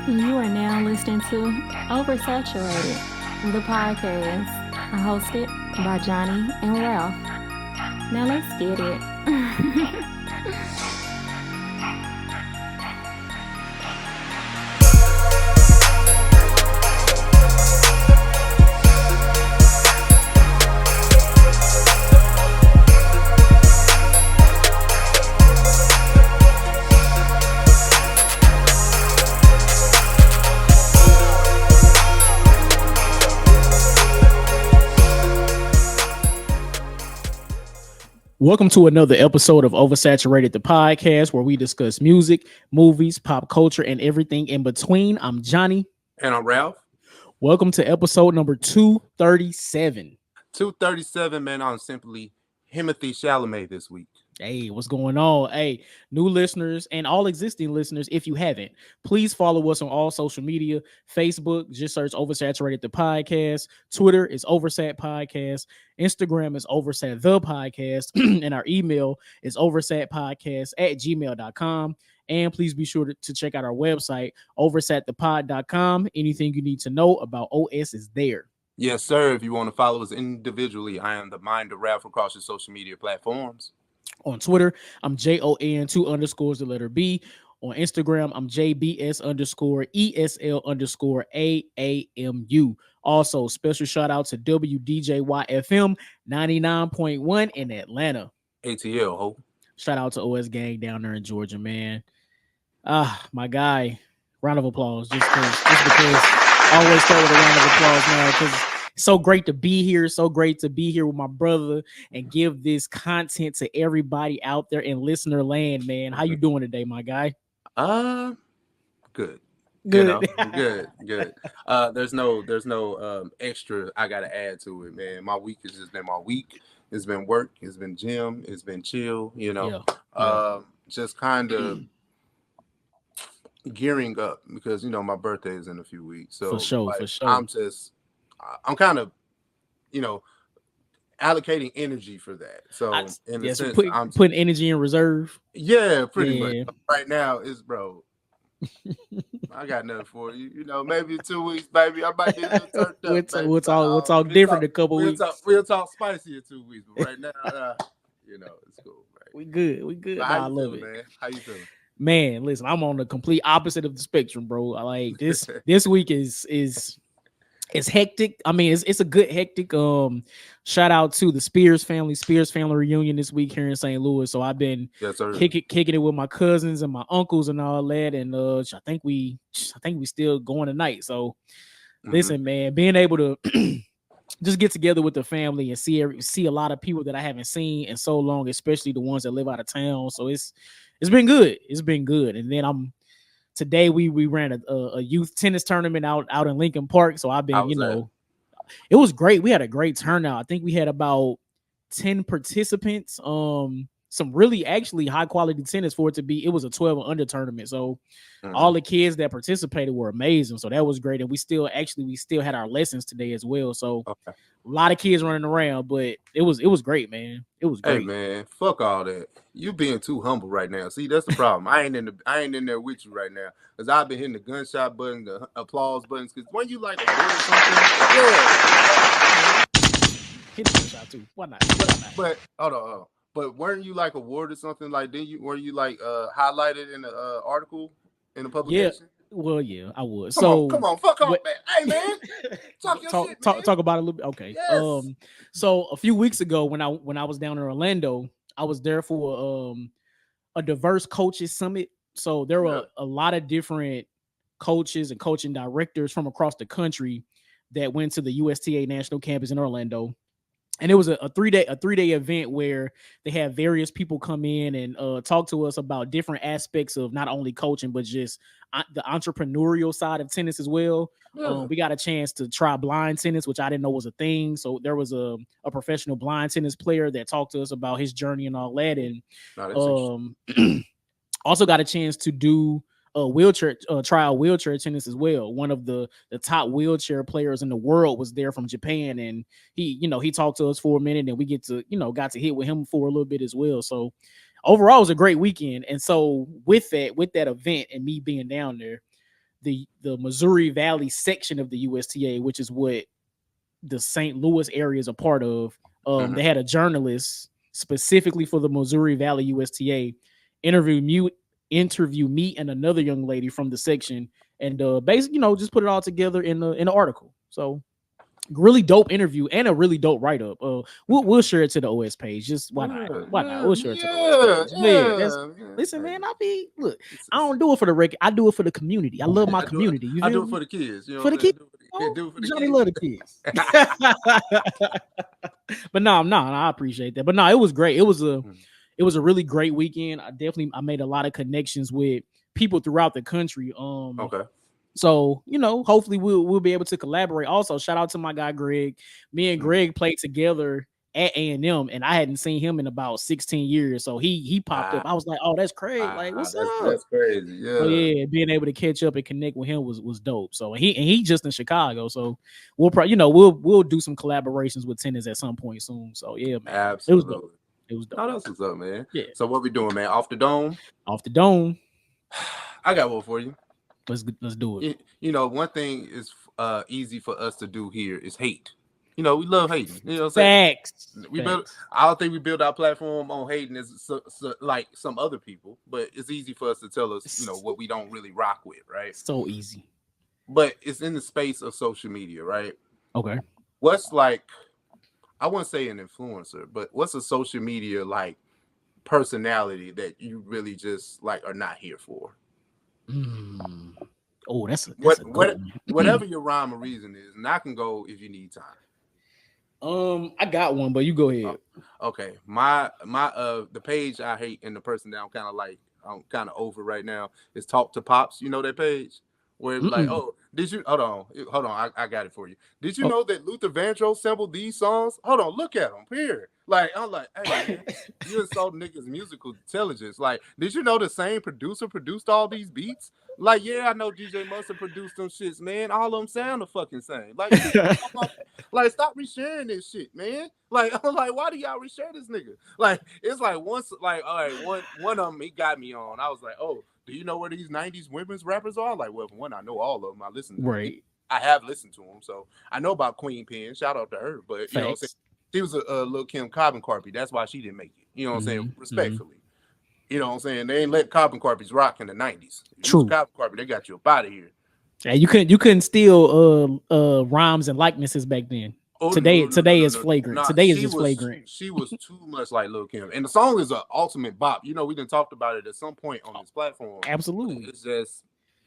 You are now listening to Oversaturated, the podcast, hosted by Johnnie and Ralph. Now let's get it. Welcome to another episode of Oversaturated, the podcast where we discuss music, movies, pop culture, and everything in between. I'm Johnnie. And I'm Ralph. Welcome to episode number 237. 237, man. I'm simply Timothy Chalamet this week. Hey, what's going on? Hey, new listeners and all existing listeners, if you haven't, please follow us on all social media. Facebook, just search Oversaturated the podcast. Twitter is Oversat Podcast. Instagram is Oversat the podcast. And our email is oversatpodcast@gmail.com. And please be sure to check out our website, oversatthepod.com. Anything you need to know about OS is there. Yes, sir. If you want to follow us individually, I am the Mind of Ralph across your social media platforms. On Twitter, I'm JON2_B. On Instagram, I'm JBS_ESL_AAMU. Also, special shout out to WDJYFM 99.1 in Atlanta. ATL, ho. Shout out to OS Gang down there in Georgia, man. My guy. Round of applause. Just because I always start with a round of applause, man, because so great to be here. So great to be here with my brother and give this content to everybody out there in listener land, man. How you doing today, my guy? Good. Good. Good. There's no extra I gotta add to it, man. My week has just been my week. It's been work, it's been gym, it's been chill, just kind of gearing up because my birthday is in a few weeks. So for sure. I'm kind of, allocating energy for that. So putting energy in reserve. Yeah, pretty much. Right now is I got nothing for you. Maybe 2 weeks, baby. I might be a little turned up. We'll talk different in a couple weeks. We'll talk spicy in 2 weeks. But right now, it's cool. Right? We good. I love it, man. How you feeling? Man, listen, I'm on the complete opposite of the spectrum, bro. I like this. This week is hectic. I mean, it's a good hectic. Shout out to the Spears family reunion this week here in St. Louis. So I've been kicking it with my cousins and my uncles and all that. And I think we still going tonight. So listen, man, being able to just get together with the family and see a lot of people that I haven't seen in so long, especially the ones that live out of town. So it's been good. It's been good. And then today we ran a youth tennis tournament out in Lincoln Park. So I've been, it was great. We had a great turnout. I think we had about 10 participants. Some really actually high quality tennis for it to be. It was a 12 and under tournament. So all the kids that participated were amazing. So that was great. And we still had our lessons today as well. So a lot of kids running around, but it was great, man. It was great. Hey man, fuck all that. You being too humble right now. See, that's the problem. I ain't in there with you right now. Because I've been hitting the gunshot button, the applause buttons. Because when you like awarded something, hit the gunshot too. Why not? But hold on. But weren't you like awarded something like were you like highlighted in the article in the publication? Yeah. Well, yeah, I would. Come on, fuck off, man. Hey, man, talk about it a little bit. Okay. Yes. So a few weeks ago, when I was down in Orlando, I was there for a diverse coaches summit. So there were a lot of different coaches and coaching directors from across the country that went to the USTA National Campus in Orlando. And it was a 3-day event where they had various people come in and talk to us about different aspects of not only coaching, but just the entrepreneurial side of tennis as well. We got a chance to try blind tennis, which I didn't know was a thing. So there was a professional blind tennis player that talked to us about his journey and all that. And also got a chance to do trial wheelchair tennis as well. One of the top wheelchair players in the world was there from Japan, and he talked to us for a minute, and we got to hit with him for a little bit as well. So overall, it was a great weekend. And so with that event and me being down there, the Missouri Valley section of the USTA, which is what the St. Louis area is a part of. They had a journalist specifically for the Missouri Valley USTA interview me and another young lady from the section, and basically, just put it all together in the article. So really dope interview and a really dope write up. We'll share it to the OS page. Just why not? We'll share it to the OS page. Listen, man, look. I don't do it for the record. I do it for the community. I love my community. I do it for the kids. For the kids. Johnny love the kids. But no, I appreciate that. But no, it was great. It was a really great weekend. I made a lot of connections with people throughout the country. Okay. So, hopefully we'll be able to collaborate. Also, shout out to my guy Greg. Me and Greg played together at A&M, and I hadn't seen him in about 16 years. So he popped up. I was like, oh, that's Craig. Like, what's up? That's crazy. Yeah. So yeah, being able to catch up and connect with him was dope. So he just in Chicago. So we'll probably, we'll do some collaborations with tennis at some point soon. So yeah, man. Absolutely. It was dope. Oh, that's what's up, man. Yeah. So what we doing, man? Off the dome? Off the dome. I got one for you. Let's do it. One thing is easy for us to do here is hate. We love hating. You know what I'm saying? Facts. I don't think we build our platform on hating as like some other people, but it's easy for us to tell us, what we don't really rock with, right? So easy. But it's in the space of social media, right? Okay. What's like, I wouldn't say an influencer, but what's a social media like personality that you really just like are not here for? Oh, that's whatever your rhyme or reason is, and I can go if you need time. I got one, but you go ahead. Okay, my the page I hate and the person that I'm kind of over right now is Talk to Pops. You know that page where it's like, oh, did you hold on, I got it for you. Did you know that Luther Vandross sampled these songs? Hold on, look at them here. Like, I'm like, hey, man, you insult niggas' musical intelligence. Like, did you know the same producer produced all these beats? Like, yeah, I know DJ Mustard produced them shits, man. All of them sound the fucking same. Like, like, stop resharing this shit, man. Like, I'm like, why do y'all reshare this nigga? Like, it's like once, like, all right, one of them he got me on. I was like, oh, do you know where these 90s women's rappers are? Like, well, for one, I know all of them. I listen to them. I have listened to them, so I know about Queen Pen. Shout out to her, but you know what I'm saying? She was a Lil' Kim Carbon Carpy. That's why she didn't make it. You know what I'm saying? Respectfully. You know what I'm saying? They ain't let Carbon Carpies rock in the 90s. True. Carbon Carpy, they got you up out of here. Yeah, you couldn't steal rhymes and likenesses back then. Oh, today is flagrant. Today is just flagrant. She was too much like Lil' Kim. And the song is an ultimate bop. We done talked about it at some point on this platform. Absolutely. It's just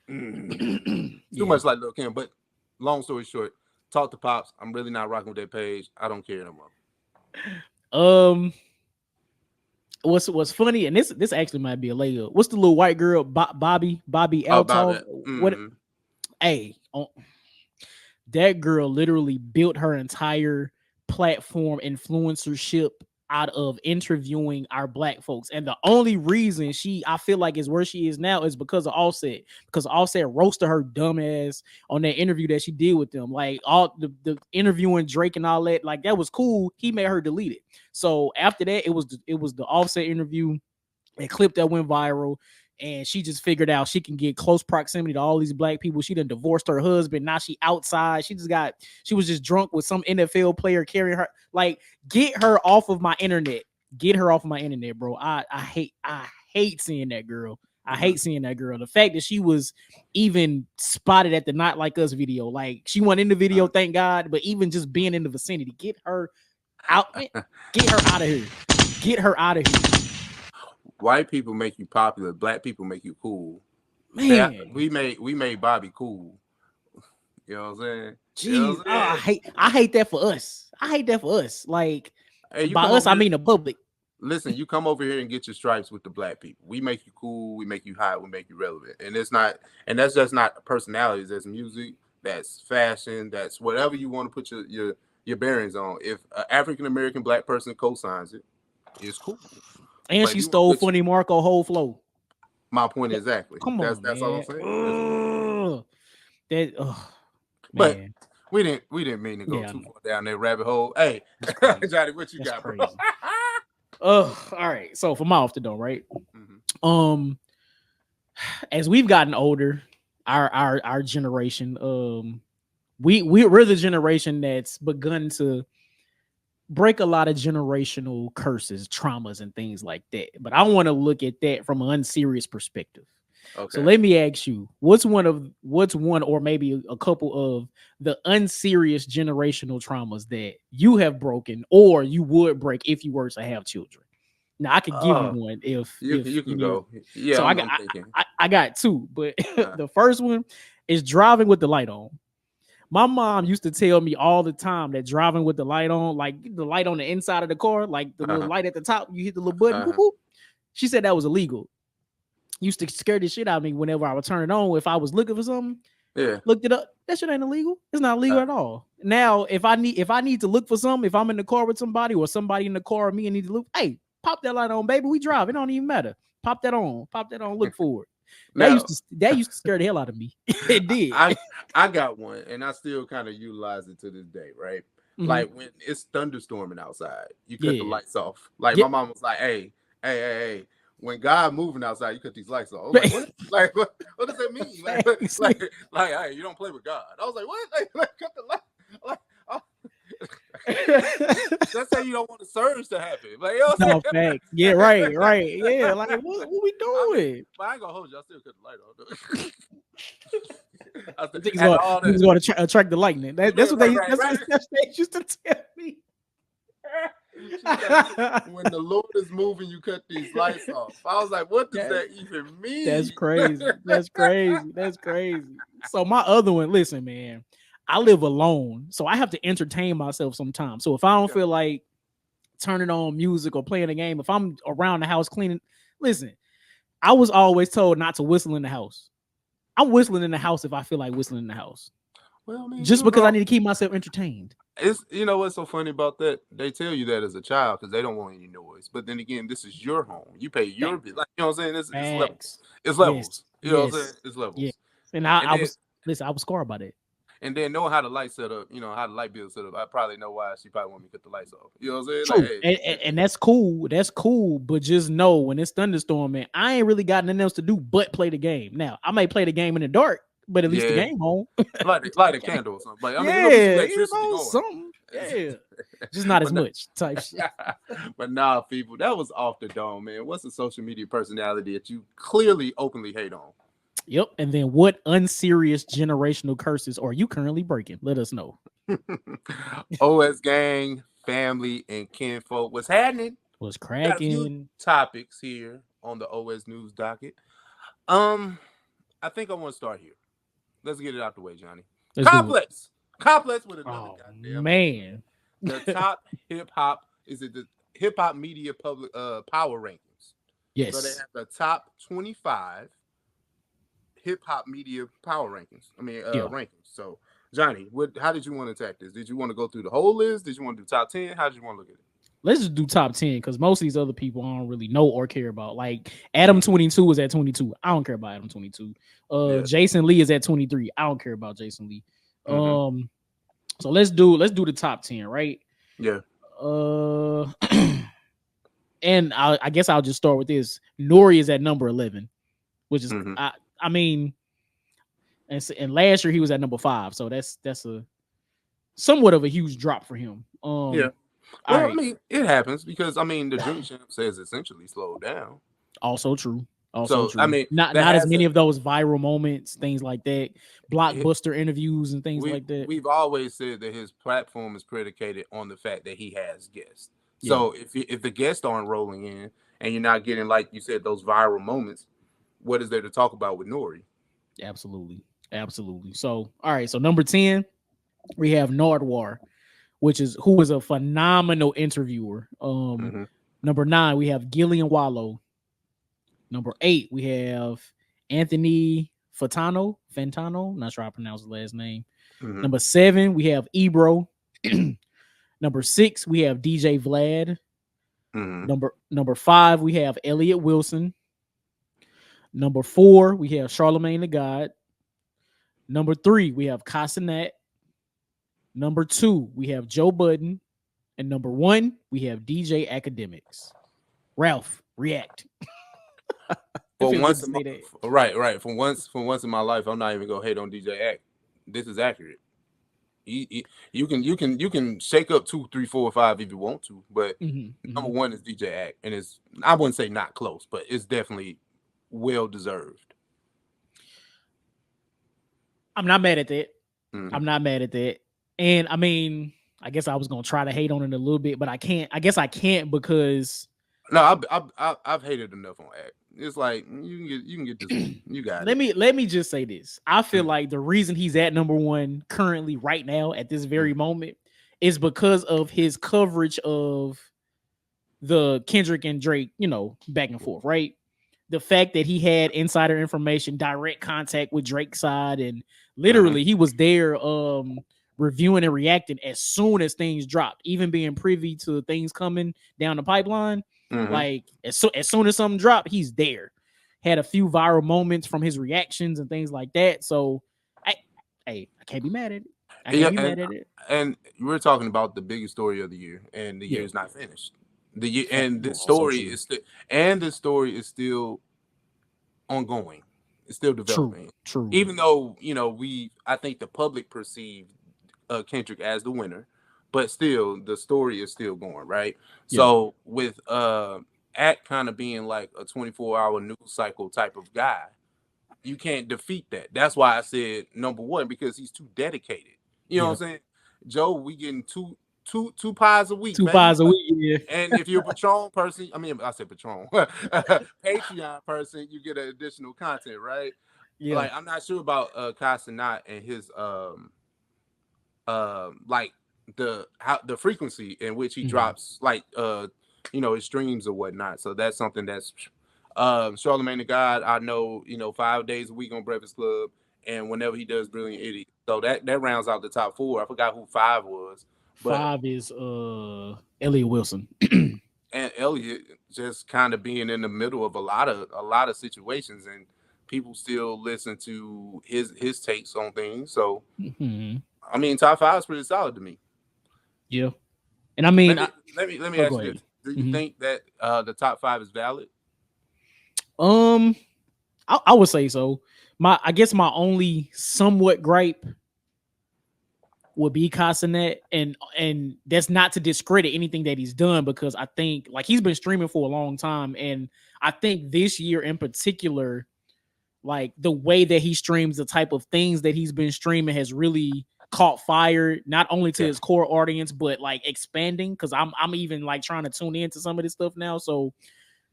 too much like Lil' Kim. But long story short, Talk to Pops. I'm really not rocking with that page. I don't care no more. What's funny, and this actually might be a layup. What's the little white girl, Bobby Alto? What? Hey, that girl literally built her entire platform influencership out of interviewing our black folks, and the only reason I feel like is where she is now is because of Offset. Because Offset roasted her dumb ass on that interview that she did with them. Like all the interviewing Drake and all that, like that was cool. He made her delete it. So after that, it was the Offset interview, a clip that went viral. And she just figured out she can get close proximity to all these black people. She done divorced her husband. Now she outside. She was just drunk with some NFL player carrying her. Like, get her off of my internet. Get her off of my internet, bro. I hate seeing that girl. I hate seeing that girl. The fact that she was even spotted at the Not Like Us video. Like, she wasn't in the video, thank God. But even just being in the vicinity, get her out. Get her out of here. Get her out of here. White people make you popular. Black people make you cool. Man, we made Bobby cool. You know what I'm saying? Jeez, you know what I'm saying? I hate that for us. I hate that for us. Like, by us, I mean the public. Listen, you come over here and get your stripes with the black people. We make you cool. We make you hot. We make you relevant. And that's just not personalities. That's music. That's fashion. That's whatever you want to put your bearings on. If an African American black person co-signs it, it's cool. And she stole Funny Marco whole flow. My point exactly. Come on, that's all I'm saying. But man. we didn't mean to go too far down that rabbit hole. Hey, Johnny, what you got, bro? All right. So for my off the dome, right? As we've gotten older, our generation. We're the generation that's begun to break a lot of generational curses, traumas, and things like that. But I want to look at that from an unserious perspective. Okay. So let me ask you, what's one or maybe a couple of the unserious generational traumas that you have broken or you would break if you were to have children? Now I could give you one if you can go. Yeah, so I got two, but the first one is driving with the light on. My mom used to tell me all the time that driving with the light on, like the light on the inside of the car, like the little light at the top, you hit the little button. Boop, boop. She said that was illegal. Used to scare the shit out of me whenever I would turn it on. If I was looking for something, looked it up. That shit ain't illegal. It's not illegal at all. Now, if I need to look for something, if I'm in the car with somebody or somebody in the car or me and need to look, hey, pop that light on, baby. We drive. It don't even matter. Pop that on. Look for it. That used to scare the hell out of me. It did. I got one, and I still kind of utilize it to this day, right? Mm-hmm. Like when it's thunderstorming outside, you cut the lights off. Like my mom was like, "Hey, when God moving outside, you cut these lights off." I was like, what? What does that mean? Like, hey, you don't play with God. I was like, what? Like cut the light. Like, that's how you don't want the surge to happen. Like, you know what I'm saying? Facts. Yeah, right. Yeah, like what we doing? But I ain't gonna hold you. I still cut the light on. He's going to attract the lightning. That's what they used to tell me. When the Lord is moving, you cut these lights off. I was like, what does that even mean? That's crazy. So my other one, listen, man, I live alone, so I have to entertain myself sometimes. So if I don't feel like turning on music or playing a game, if I'm around the house cleaning, listen, I was always told not to whistle in the house. I'm whistling in the house if I feel like whistling in the house. Well, I mean, just because I need to keep myself entertained. It's what's so funny about that? They tell you that as a child because they don't want any noise. But then again, this is your home. You pay your bill. Like, you know what I'm saying? It's levels. It's levels. You know what I'm saying? It's levels. Yeah. And I was scarred by that. And then knowing how the light set up, how the light bill set up, I probably know why she probably want me to cut the lights off. You know what I'm saying? True. Like, hey. And that's cool. That's cool. But just know when it's thunderstorming, I ain't really got nothing else to do but play the game. Now, I may play the game in the dark, but at least the game on. light a candle or something. Like, I mean, something. Yeah. Just not as much type shit. But nah, people, that was off the dome, man. What's a social media personality that you clearly openly hate on? Yep. And then what unserious generational curses are you currently breaking? Let us know. OS gang, family, and kinfolk. What's happening? What's cracking? Topics here on the OS News docket. I think I want to start here. Let's get it out the way, Johnny. Complex with another goddamn man. The top hip hop the hip hop media public power rankings. Yes. So they have the top 25 hip hop media power rankings. Rankings. So Johnny, how did you want to attack this? Did you want to go through the whole list? Did you want to do top 10? How did you want to look at it? Let's just do top 10 because most of these other people I don't really know or care about. Like Adam 22 is at 22. I don't care about Adam 22. Jason Lee is at 23. I don't care about Jason Lee. Mm-hmm. So let's do the top 10, right? Yeah. And I guess I'll just start with this. Nori is at number 11, which is I mean, and last year he was at number 5, so that's a somewhat of a huge drop for him. Yeah. Well, right. I mean, it happens because the Dream Champ says essentially slowed down. Also true. True. I mean, not as many of those viral moments, things like that, blockbuster interviews and things like that. We've always said that his platform is predicated on the fact that he has guests. Yeah. So if the guests aren't rolling in and you're not getting, like you said, those viral moments, what is there to talk about with Nori? Absolutely. So, all right. So number 10, we have Nardwar, who is a phenomenal interviewer. Number 9, we have Gillian Wallow. Number 8, we have Anthony Fantano. Not sure how to pronounce his last name. Mm-hmm. Number 7, we have Ebro. Number 6, we have DJ Vlad. Mm-hmm. Number 5, we have Elliot Wilson. Number 4, we have Charlemagne the God. Number 3, we have Casanat. Number 2, we have Joe Budden. And number 1, we have DJ Academics. Ralph, react. For feels good once, to say that. right. For once in my life, I'm not even gonna hate on DJ Act. This is accurate. You can shake up 2, 3, 4, 5 if you want to, but number one is DJ Act, and it's I wouldn't say not close, but it's definitely well deserved. I'm not mad at that. I'm not mad at that. And I mean, I guess I was gonna try to hate on it a little bit, but I can't. I guess I can't because no, I've hated enough on Act. It's like you can get this one. You got it. let me just say this. I feel like the reason he's at number one currently right now at this very moment is because of his coverage of the Kendrick and Drake, back and forth, right? The fact that he had insider information, direct contact with Drake's side, and literally he was there reviewing and reacting as soon as things dropped, even being privy to things coming down the pipeline. Like as soon as something dropped, he's there. Had a few viral moments from his reactions and things like that. So I can't be mad at it. I can't be mad at it. And we're talking about the biggest story of the year, and the year is not finished. The year and this story is still ongoing. It's still developing. True. Even though I think the public perceived Kendrick as the winner, but still the story is still going, right? So with Act kind of being like a 24-hour news cycle type of guy, you can't defeat that. That's why I said number one, because he's too dedicated. You know what I'm saying? Joe, we getting two pies a week. Two pies a week, yeah. And if you're a Patron person, I said Patron, Patreon person, you get an additional content, right? Yeah. Like I'm not sure about Casanat and his like the frequency in which he drops like his streams or whatnot. So that's something that's Charlamagne the God. I know 5 days a week on Breakfast Club, and whenever he does Brilliant Idiot, so that rounds out the top 4. I forgot who 5 was. But 5 is Elliot Wilson, and Elliot just kind of being in the middle of a lot of situations, and people still listen to his takes on things. So I mean, top 5 is pretty solid to me. Yeah, and I mean, let me ask you this: do you think that the top 5 is valid? I would say so. I guess my only somewhat gripe would be Casanet, and that's not to discredit anything that he's done, because I think like he's been streaming for a long time, and I think this year in particular, like the way that he streams, the type of things that he's been streaming has really caught fire, not only to his core audience, but like expanding, because I'm even like trying to tune into some of this stuff now. So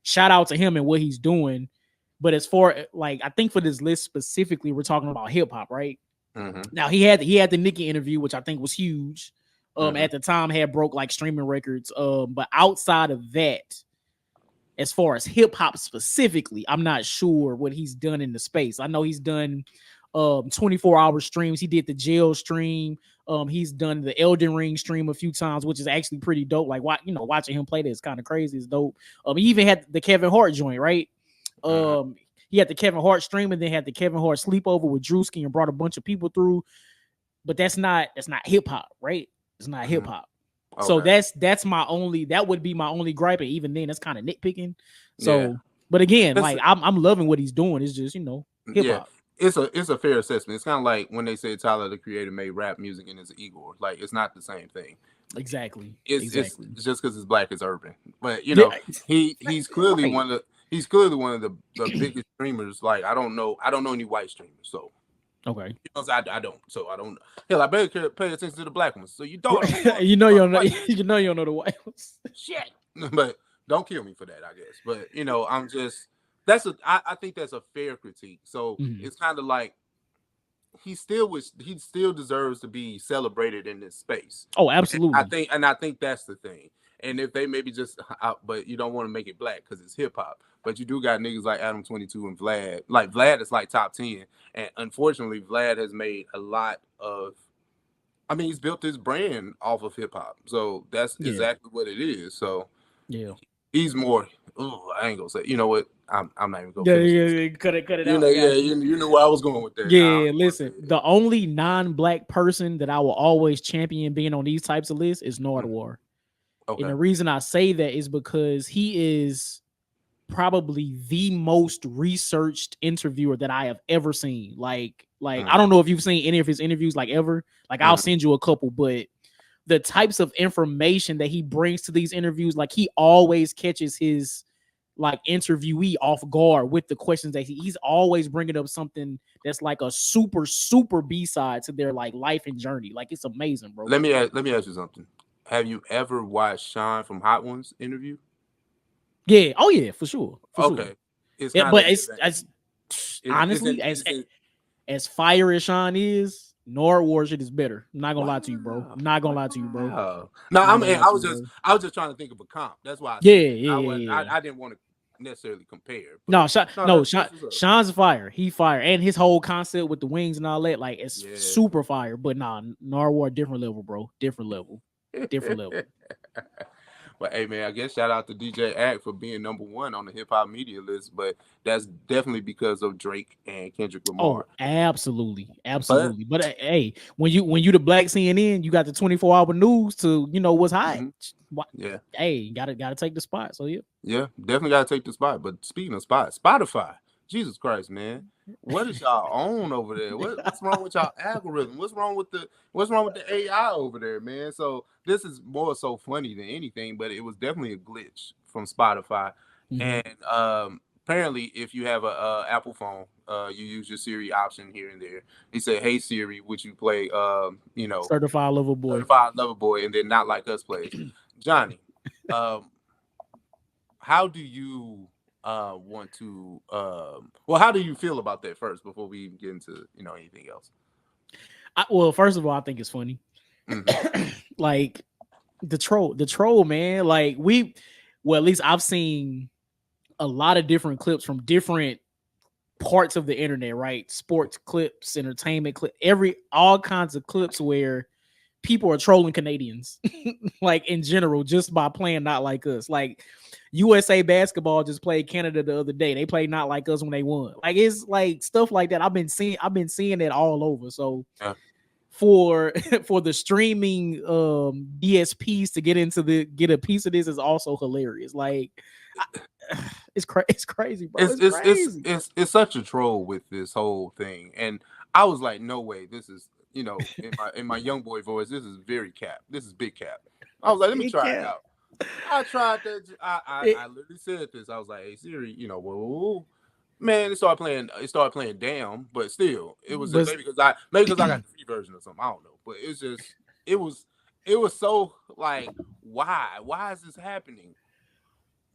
shout out to him and what he's doing. But as far like, I think for this list specifically, we're talking about hip hop, right? Now he had the Nicki interview, which I think was huge. At the time had broke like streaming records. But outside of that, as far as hip hop specifically, I'm not sure what he's done in the space. I know he's done 24-hour streams. He did the jail stream. He's done the Elden Ring stream a few times, which is actually pretty dope. Like watching him play that is kind of crazy. It's dope. He even had the Kevin Hart joint, right? He had the Kevin Hart stream, and then had the Kevin Hart sleepover with Drewski and brought a bunch of people through. But that's not hip hop, right? It's not hip hop. Okay. So that would be my only gripe, and even then that's kind of nitpicking. So, but again, like I'm loving what he's doing. It's just hip hop. Yeah. It's a fair assessment. It's kind of like when they say Tyler the Creator made rap music and it's Igor. Like it's not the same thing. Exactly. It's just because it's black, it's urban. But he's clearly one of the biggest streamers. Like I don't know any white streamers, so okay. I don't. So I don't. Hell, I better pay attention to the black ones. So you don't. you don't know the white ones. Shit. But don't kill me for that, I guess. But I'm just. I think that's a fair critique. So it's kind of like he still deserves to be celebrated in this space. Oh, absolutely. I think that's the thing. And if they maybe just but you don't want to make it black because it's hip hop. But you do got niggas like Adam 22 and Vlad. Like Vlad is like top 10. And unfortunately, Vlad has made a lot of he's built his brand off of hip hop. So that's exactly what it is. So he's more I ain't gonna say. You know what? I'm not even gonna. Cut it out. You know where I was going with that. Yeah, listen. The only non-black person that I will always champion being on these types of lists is Nardwuar. Okay. And the reason I say that is because he is probably the most researched interviewer that I have ever seen. Like I don't know if you've seen any of his interviews like ever. Like I'll send you a couple, but the types of information that he brings to these interviews, like he always catches his like interviewee off guard with the questions that he's always bringing up something that's like a super B-side to their like life and journey. Like it's amazing, bro. Let me ask you something. Have you ever watched Sean from Hot Ones interview? Yeah. Oh yeah, for sure. Okay. Sure. It's honestly as fire as Sean is, Norwood shit is better. I'm not gonna lie to you, bro. I'm not gonna lie to you, bro. No, I was just trying to think of a comp. That's why. I didn't want to necessarily compare. Sean's fire. He fire, and his whole concept with the wings and all that, like it's super fire. But Norwood different level, bro. Different level. But hey, man, I guess shout out to DJ Act for being #1 on the hip hop media list. But that's definitely because of Drake and Kendrick Lamar. Oh, absolutely. But hey, when you the Black CNN, you got the 24-hour news to what's hot. Yeah. Hey, gotta take the spot. So yeah, definitely gotta take the spot. But speaking of spot, Spotify. Jesus Christ, man. What is y'all on over there? What's wrong with y'all algorithm? What's wrong with the AI over there, man? So this is more so funny than anything, but it was definitely a glitch from Spotify. And apparently if you have a Apple phone, you use your Siri option here and there. He said, "Hey Siri, would you play Certified Lover Boy. And then Not Like Us plays." Johnny, how do you want to how do you feel about that first before we even get into anything else? Well, first of all, I think it's funny. Like the troll, man. Like at least I've seen a lot of different clips from different parts of the internet, right? Sports clips, entertainment clips, all kinds of clips where people are trolling Canadians, like in general, just by playing Not Like Us. Like USA basketball just played Canada the other day. They played Not Like Us when they won. Like it's like stuff like that. I've been seeing it all over. So for the streaming DSPs to get a piece of this is also hilarious. Like it's crazy, bro. It's such a troll with this whole thing, and I was like, no way, this is in my young boy voice, this is very cap. This is big cap. I was like, let me try it out. I tried that. I literally said this. I was like, hey Siri, whoa. Man, it started playing Damn, but still, it was maybe because I got the free version or something. I don't know, but it's just it was so like, why is this happening?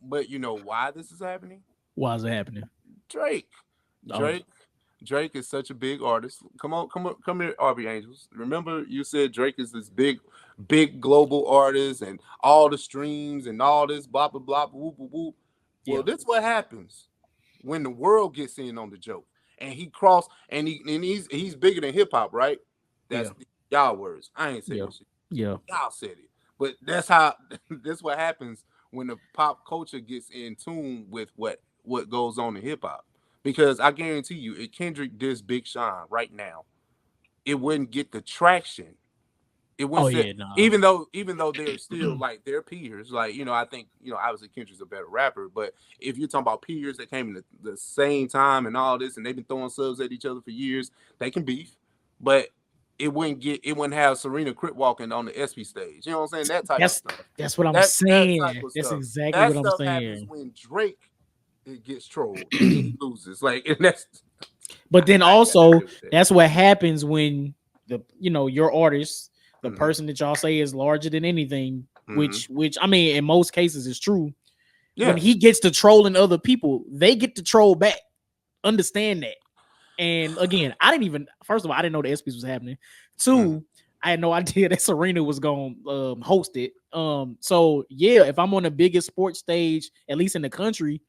But you know why this is happening? Why is it happening? Drake Drake is such a big artist. Come here, RB Angels. Remember you said Drake is this big global artist and all the streams and all this blah blah blah whoop whoop whoop. Well, this what happens when the world gets in on the joke, and he's bigger than hip hop, right? That's y'all words. I ain't saying shit. Yeah, y'all said it. But that's what happens when the pop culture gets in tune with what goes on in hip hop. Because I guarantee you, if Kendrick did Big Sean right now, it wouldn't get the traction. It wouldn't. Even though they're still like their peers, like I think obviously Kendrick's a better rapper, but if you're talking about peers that came in the same time and all this, and they've been throwing subs at each other for years, they can beef, but it wouldn't have Serena Crip walking on the SP stage. You know what I'm saying? That type of stuff. That's what I'm saying. That's exactly what I'm saying. Happens when Drake gets trolled and he loses. Like, and that's. But then also that's what happens when your artist, the person that y'all say is larger than anything, which I mean in most cases is true. Yeah. When he gets to trolling other people, they get to troll back. Understand that. And again, first of all, I didn't know the ESPYs was happening. Two, I had no idea that Serena was going to host it. So yeah, if I'm on the biggest sports stage, at least in the country,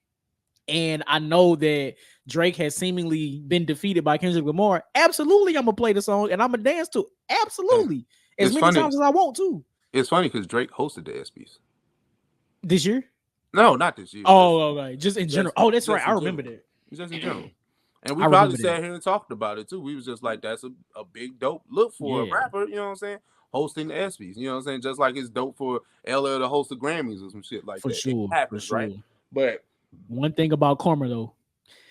and I know that Drake has seemingly been defeated by Kendrick Lamar, absolutely I'm gonna play the song and I'm gonna dance to it. Absolutely. As many times as I want to. It's funny because Drake hosted the ESPYs. This year? No, not this year. Oh, okay. Just in general. Oh, that's right. I remember that. Just in general. And we probably sat here and talked about it too. We was just like, that's a big dope look for a rapper, you know what I'm saying? Hosting the ESPYs, you know what I'm saying? Just like it's dope for LL to host the Grammys or some shit like that. For sure. It happens, right? But One thing about karma though.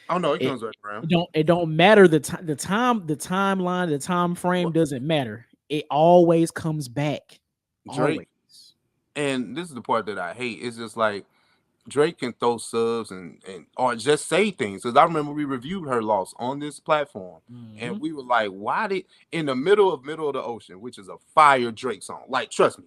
Oh no, it comes back around. It don't matter the timeline, the time frame doesn't matter. It always comes back. Drake, Always. and this is the part that I hate. It's just like Drake can throw subs and or just say things. Because I remember we reviewed her loss on this platform, and we were like, "Why did in the middle of the ocean, which is a fire Drake song? Like, trust me,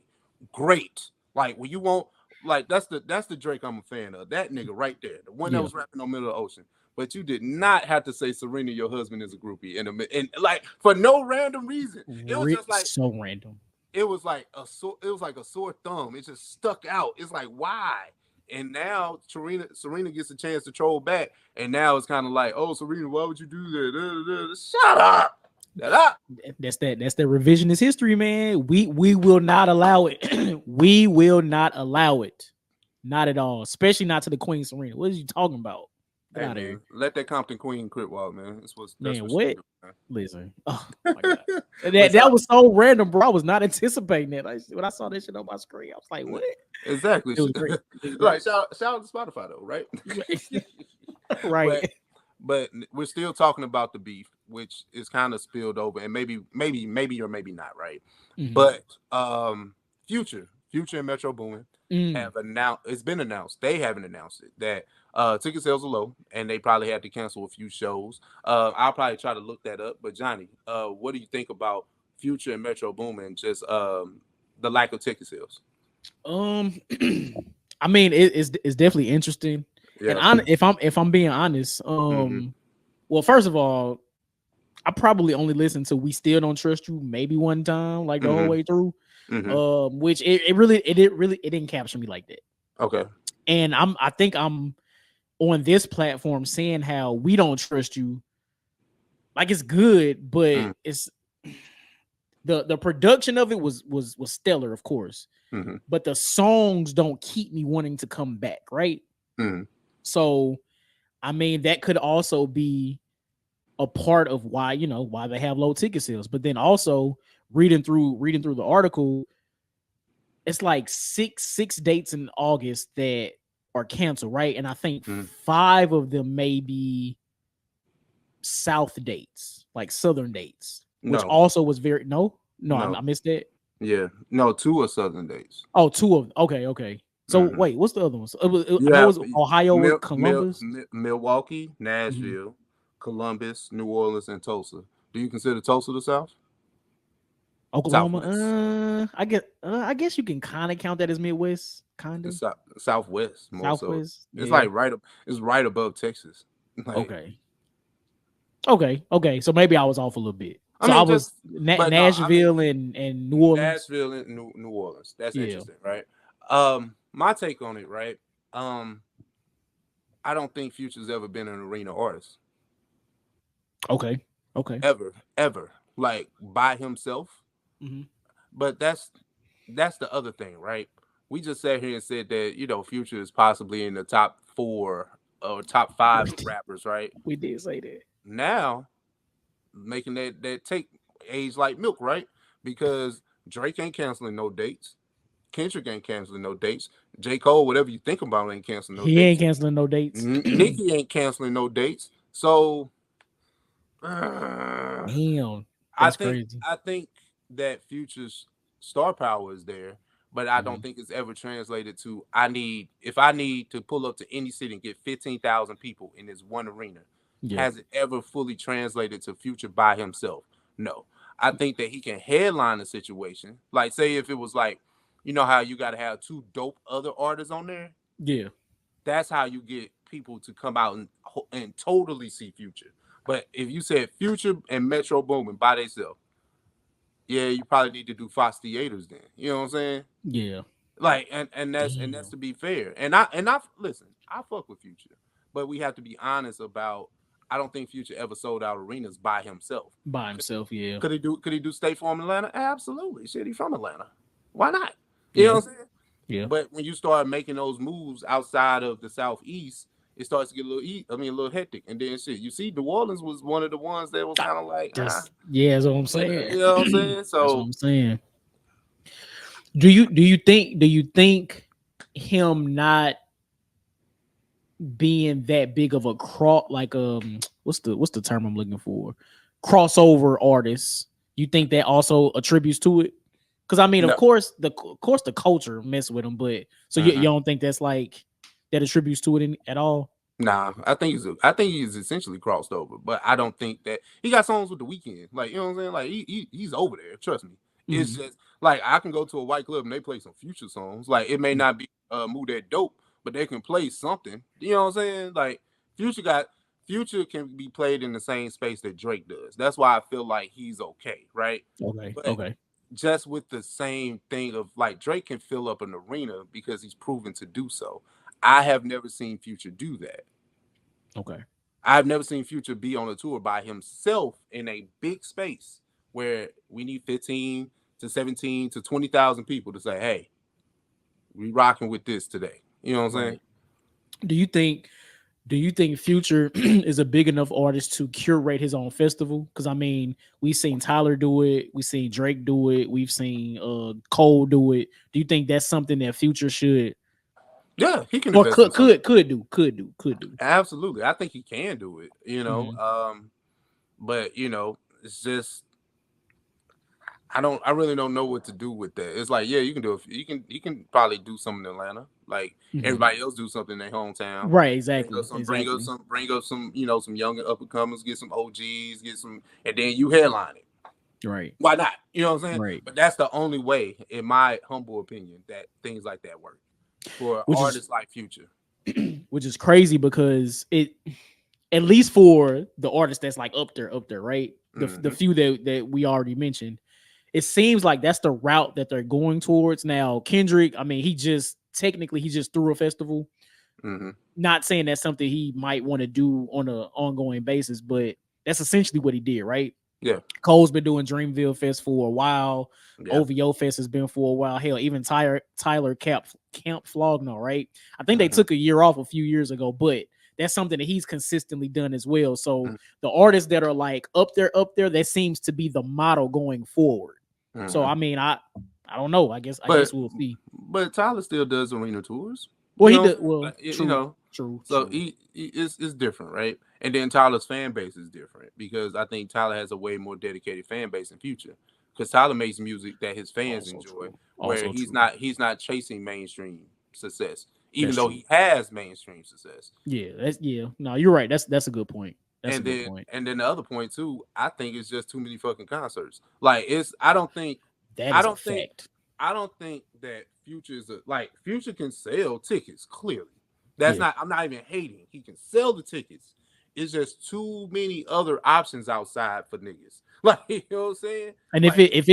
great. Like when you want, like that's the Drake I'm a fan of. That nigga right there, the one that was rapping on middle of the ocean. But you did not have to say Serena, your husband is a groupie, and like for no random reason. It was just like so random. It was like a sore thumb. It just stuck out. It's like why? And now Serena gets a chance to troll back, and now it's kind of like, oh, Serena, why would you do that? Shut up. Shut up. That's the revisionist history, man. We will not allow it. We will not allow it. Not at all. Especially not to the Queen Serena. What are you talking about? Hey, man, let that Compton Queen quit walk, man. That's what what? Listen. Oh my God. that was so random, bro. I was not anticipating that. When I saw that shit on my screen, I was like, what? Exactly. It was great. Right. Shout out to Spotify though, right? Right. But we're still talking about the beef, which is kind of spilled over, and maybe or maybe not, right? But Future and Metro Boomin have announced. It's been announced. They haven't announced it that ticket sales are low, and they probably had to cancel a few shows. I'll probably try to look that up. But Johnny, what do you think about Future and Metro Boomin? Just the lack of ticket sales. I mean, it's definitely interesting. Yeah. And if I'm being honest, well, first of all, I probably only listened to "We Still Don't Trust You" maybe one time, like the whole way through. Which it didn't capture me like that. Okay. And I think I'm on this platform saying how "We Don't Trust You," like it's good, but it's the production of it was stellar, of course. But the songs don't keep me wanting to come back, right? So, I mean, that could also be a part of why they have low ticket sales. But then also reading through the article, it's like six dates in August that are canceled, right? And I think 5 of them may be South dates, like Southern dates, which also was very no. I missed it. Yeah, no, 2 are Southern dates. Oh, 2 of them. Okay. So wait, what's the other ones? It was Ohio, Columbus, Milwaukee, Nashville, Columbus, New Orleans, and Tulsa. Do you consider Tulsa the South? Oklahoma. I guess you can kind of count that as Midwest, kind of. Southwest, more Southwest. So. It's like it's right above Texas. Like, okay. So maybe I was off a little bit. So I was Nashville and New Orleans. Nashville and New Orleans. That's interesting, right? My take on it, right? I don't think Future's ever been an arena artist. Okay. Ever, like by himself. But that's the other thing, right? We just sat here and said that Future is possibly in the top 4 or top 5 rappers, right? We did say that. Now, making that take age like milk, right? Because Drake ain't canceling no dates. Kendrick ain't canceling no dates. J. Cole, whatever you think about, ain't canceling no dates. He ain't canceling no dates. Nicki ain't canceling no dates. So, damn, that's crazy. I think that Future's star power is there, but I don't think it's ever translated to if I need to pull up to any city and get 15,000 people in this one arena. Has it ever fully translated to Future by himself? No. I think that he can headline a situation. Like, say if it was like, how you got to have 2 dope other artists on there? Yeah. That's how you get people to come out and totally see Future. But if you said Future and Metro Boomin by themselves, yeah, you probably need to do Fox Theaters then. You know what I'm saying? Yeah. Like, and that's to be fair. And I listen, I fuck with Future, but we have to be honest about. I don't think Future ever sold out arenas by himself. Yeah. Could he do State Farm Atlanta? Absolutely. Shit, he's from Atlanta. Why not? You know what I'm saying? Yeah. But when you start making those moves outside of the Southeast, it starts to get a little hectic. And then shit, you see, New Orleans was one of the ones that was kind of like, yeah, that's what I'm saying. You know what I'm saying? So that's what I'm saying. Do you think him not being that big of a what's the term I'm looking for? Crossover artists. You think that also attributes to it? Because I mean, No. of course the culture mess with them, but so you don't think that's like that attributes to it at all? Nah, I think he's essentially crossed over, but I don't think that he got songs with The Weeknd. Like, you know what I'm saying? Like he's over there. Trust me. It's just like I can go to a white club and they play some Future songs. Like it may not be Move That Dope, but they can play something. You know what I'm saying? Like Future can be played in the same space that Drake does. That's why I feel like he's okay, right? Okay. Just with the same thing of like Drake can fill up an arena because he's proven to do so. I have never seen Future do that. Okay. I've never seen Future be on a tour by himself in a big space where we need 15 to 17 to 20,000 people to say, hey, we rocking with this today. You know what I'm saying? Do you think Future is a big enough artist to curate his own festival? Because I mean, we've seen Tyler do it, we've seen Drake do it, we've seen Cole do it. Do you think that's something that Future should? Yeah, he can Or could do. Absolutely. I think he can do it, you know. But you know, it's just I really don't know what to do with that. It's like, yeah, you can do it. You can probably do something in Atlanta, like everybody else do something in their hometown. Right, exactly. Bring up some, you know, some young up and comers, get some OGs, and then you headline it. Right. Why not? You know what I'm saying? Right. But that's the only way, in my humble opinion, that things like that work for artists like Future. Which is crazy because it, at least for the artists that's like up there, right? The few that we already mentioned, it seems like that's the route that they're going towards. Now, Kendrick, I mean, he just threw a festival. Not saying that's something he might want to do on an ongoing basis, but that's essentially what he did, right? Yeah. Cole's been doing Dreamville Fest for a while. Yeah. OVO Fest has been for a while. Hell, even Tyler Camp Flogno, right? I think they took a year off a few years ago, but that's something that he's consistently done as well. So the artists that are like up there, that seems to be the model going forward. So I mean, I don't know. I guess we'll see. But Tyler still does arena tours. Well, he does. Well, true, you know, true. So it's different, right? And then Tyler's fan base is different because I think Tyler has a way more dedicated fan base in Future. Because Tyler makes music that his fans enjoy, where he's not chasing mainstream success, even though he has mainstream success. Yeah. No, you're right. That's a good point. And then the other point too, I think it's just too many fucking concerts. Like I don't think that Future is Future can sell tickets, clearly. I'm not even hating. He can sell the tickets. It's just too many other options outside for niggas. Like, you know what I'm saying? And if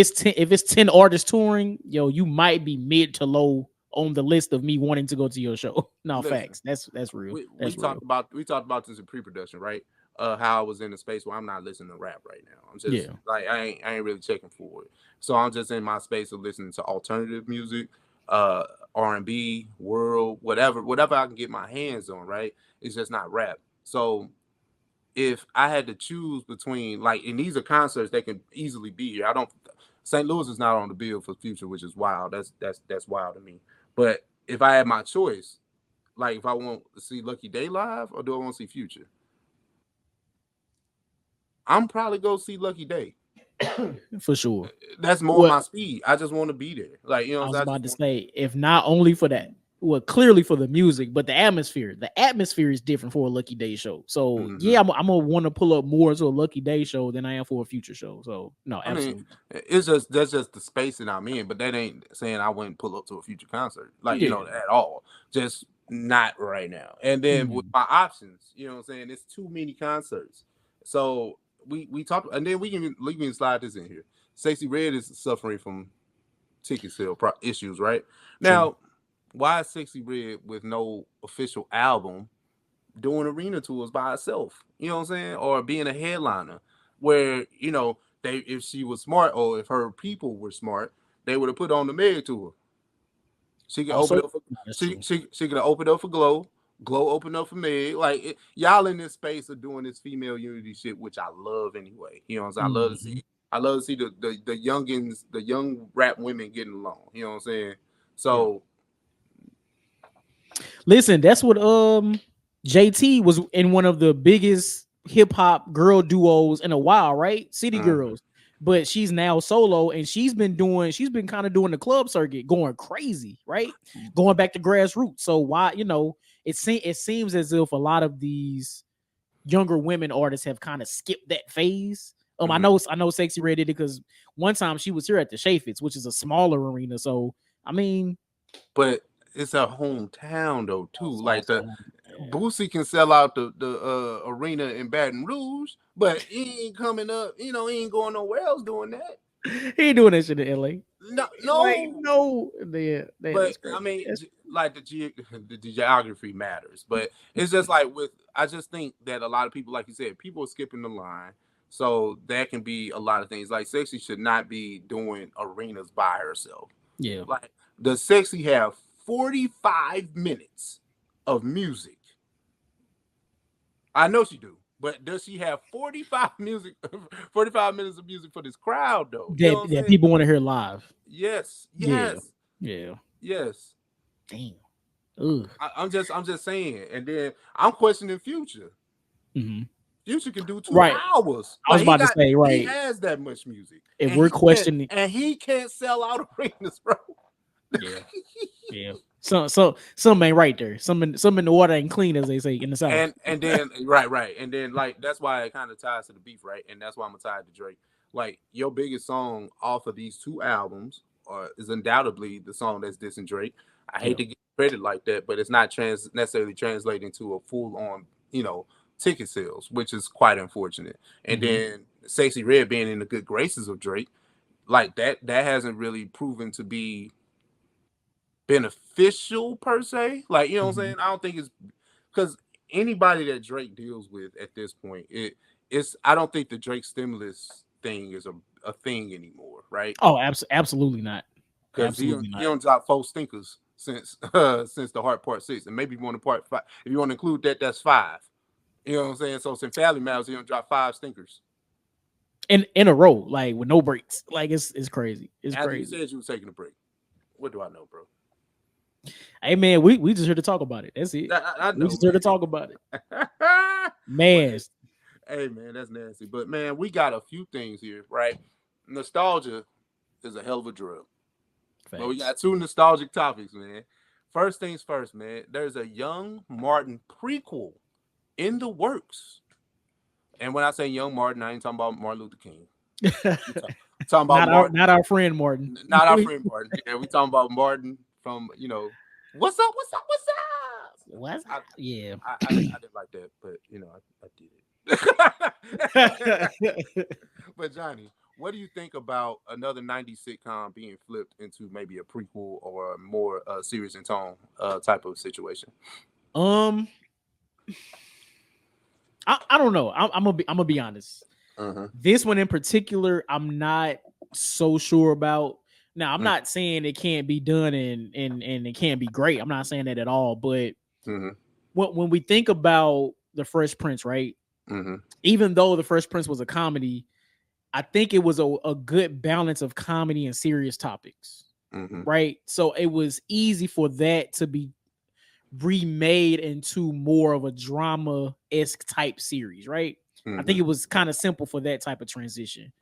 it's 10 artists touring, yo, you might be mid to low on the list of me wanting to go to your show. No, facts. That's real. We talked about this in pre-production, right? How I was in a space where I'm not listening to rap right now. I'm just I ain't really checking for it. So I'm just in my space of listening to alternative music, R&B, world, whatever I can get my hands on, right? It's just not rap. So if I had to choose between and these are concerts that can easily be here. St. Louis is not on the bill for Future, which is wild. That's wild to me. But if I had my choice, like if I want to see Lucky Day live or do I want to see Future? I'm probably go see Lucky Day. For sure. That's more my speed. I just want to be there. Like, you know, I was about to say, if not only for that, well, clearly for the music, but the atmosphere. The atmosphere is different for a Lucky Day show. So I'm gonna want to pull up more to a Lucky Day show than I am for a Future show. So no, absolutely. I mean, that's just the space that I'm in, but that ain't saying I wouldn't pull up to a Future concert, you know, at all. Just not right now. And then with my options, you know what I'm saying? It's too many concerts. So we talked, and then we can slide this in here. Sexy Red is suffering from ticket sale issues, right? Now, why is Sexy Red with no official album doing arena tours by herself? You know what I'm saying? Or being a headliner, where, you know, if she was smart or if her people were smart, they would have put on the Meg tour. She could open up for she could open up for Glow. Glow open up for Meg. Like y'all in this space of doing this female unity shit, which I love anyway. You know what I'm saying? I love to see the youngins, the young rap women getting along. You know what I'm saying? So listen, that's what JT was in one of the biggest hip hop girl duos in a while, right? City Girls. But she's now solo, and she's been kind of doing the club circuit, going crazy, right? Going back to grassroots. So why, it seems as if a lot of these younger women artists have kind of skipped that phase. I know Sexy Red did it because one time she was here at the Shafits, which is a smaller arena. So I mean, but it's a hometown though too. Like Boosie can sell out the arena in Baton Rouge, but he ain't coming up. He ain't going nowhere else doing that. He ain't doing that shit in LA. No. But I mean, like the geography matters, but it's just like I just think that a lot of people, like you said, people are skipping the line. So that can be a lot of things. Like Sexy should not be doing arenas by herself. Yeah. Like does Sexy have 45 minutes of music? I know she do. But does she have 45 minutes of music for this crowd though? That people want to hear live. Yes. Yeah. Yes. Damn. I'm just saying. And then I'm questioning Future. Mm-hmm. Future can do 2 hours. I was about to say, right. He has that much music. If we're questioning, and he can't sell out arenas, bro. Yeah. Some ain't right there. Some in the water ain't clean, as they say in the South. And then right. And then like that's why it kind of ties to the beef, right? And that's why I'm tied to Drake. Like your biggest song off of these 2 albums is undoubtedly the song that's dissing Drake. I hate to get credit like that, but it's not necessarily translating to a full on, ticket sales, which is quite unfortunate. And then Sexy Red being in the good graces of Drake, like that hasn't really proven to be beneficial per se. Like, what I'm saying? I don't think it's because anybody that Drake deals with at this point, I don't think the Drake stimulus thing is a thing anymore, right? Oh, absolutely not. Because he don't drop 4 stinkers since the Heart Part 6, and maybe if you want to Part 5, if you want to include that, that's 5. You know what I'm saying? So since Family Matters, he don't drop 5 stinkers in a row, like with no breaks. Like it's crazy. It's After crazy. You said you were taking a break. What do I know, bro? Hey man, we just here to talk about it. That's it. I know, we just here to talk about it. Man. Hey man, that's nasty. But man, we got a few things here, right? Nostalgia is a hell of a drug. But we got 2 nostalgic topics, man. First things first, man. There's a Young Martin prequel in the works. And when I say Young Martin, I ain't talking about Martin Luther King. Talking about not our friend Martin. Not our friend Martin. Yeah, we talking about Martin from, what's up? Yeah. I didn't like that, but I did it. But Johnny, what do you think about another 90s sitcom being flipped into maybe a prequel or a more serious in tone type of situation? I don't know. I'm gonna be honest. This one in particular, I'm not so sure about. Now, I'm not saying it can't be done and it can't be great. I'm not saying that at all. But when we think about the Fresh Prince, right? Even though the Fresh Prince was a comedy, I think it was a good balance of comedy and serious topics, right? So it was easy for that to be remade into more of a drama-esque type series, right? I think it was kind of simple for that type of transition.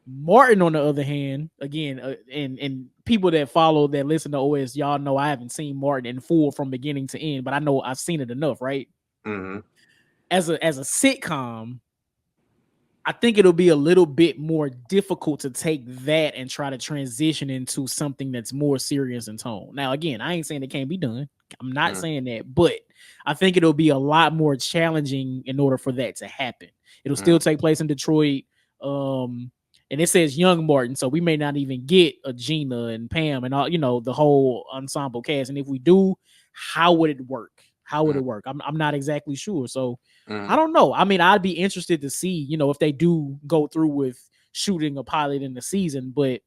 Martin, on the other hand, again, and people that follow, that listen to OS, y'all know I haven't seen Martin in full from beginning to end, but I know I've seen it enough, right? As a sitcom, I think it'll be a little bit more difficult to take that and try to transition into something that's more serious in tone. Now, again, I ain't saying it can't be done. I'm not saying that, but I think it'll be a lot more challenging in order for that to happen. It'll still take place in Detroit. And it says Young Martin, so we may not even get a Gina and Pam and all, the whole ensemble cast. And if we do, how would it work? How would it work? I'm not exactly sure. So I don't know. I mean, I'd be interested to see, if they do go through with shooting a pilot in the season, but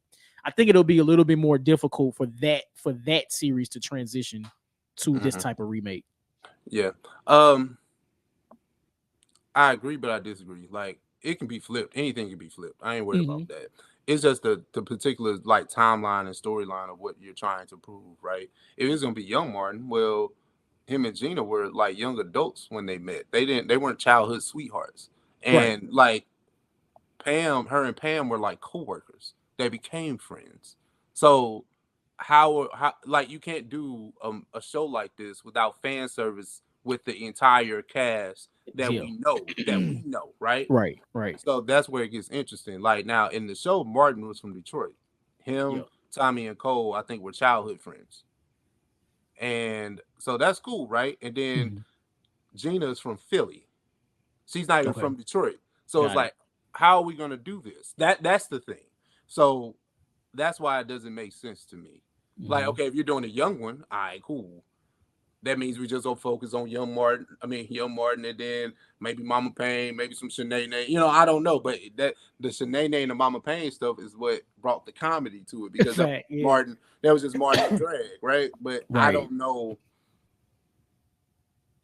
I think it'll be a little bit more difficult for that series to transition to this type of remake. Yeah. I agree, but I disagree. Like, it can be flipped. Anything can be flipped. I ain't worried about that. It's just the particular timeline and storyline of what you're trying to prove, right? If it's gonna be Young Martin, well, him and Gina were like young adults when they met. They weren't childhood sweethearts. Right. And like her and Pam were like coworkers. They became friends. So how like you can't do a show like this without fan service with the entire cast that we know, right? Right. So that's where it gets interesting. Like now in the show, Martin was from Detroit. Him, Tommy, and Cole, I think, were childhood friends. And so that's cool, right? And then Gina's from Philly. She's not even from Detroit. So it's like, how are we gonna do this? That's the thing. So that's why it doesn't make sense to me. Like, okay, if you're doing a young one, all right, cool. That means we just gonna focus on young Martin, and then maybe Mama Payne, maybe some Shanae. You know, I don't know, but that the Shanae and the Mama Payne stuff is what brought the comedy to it because Martin, that was just Martin drag, right? But I don't know.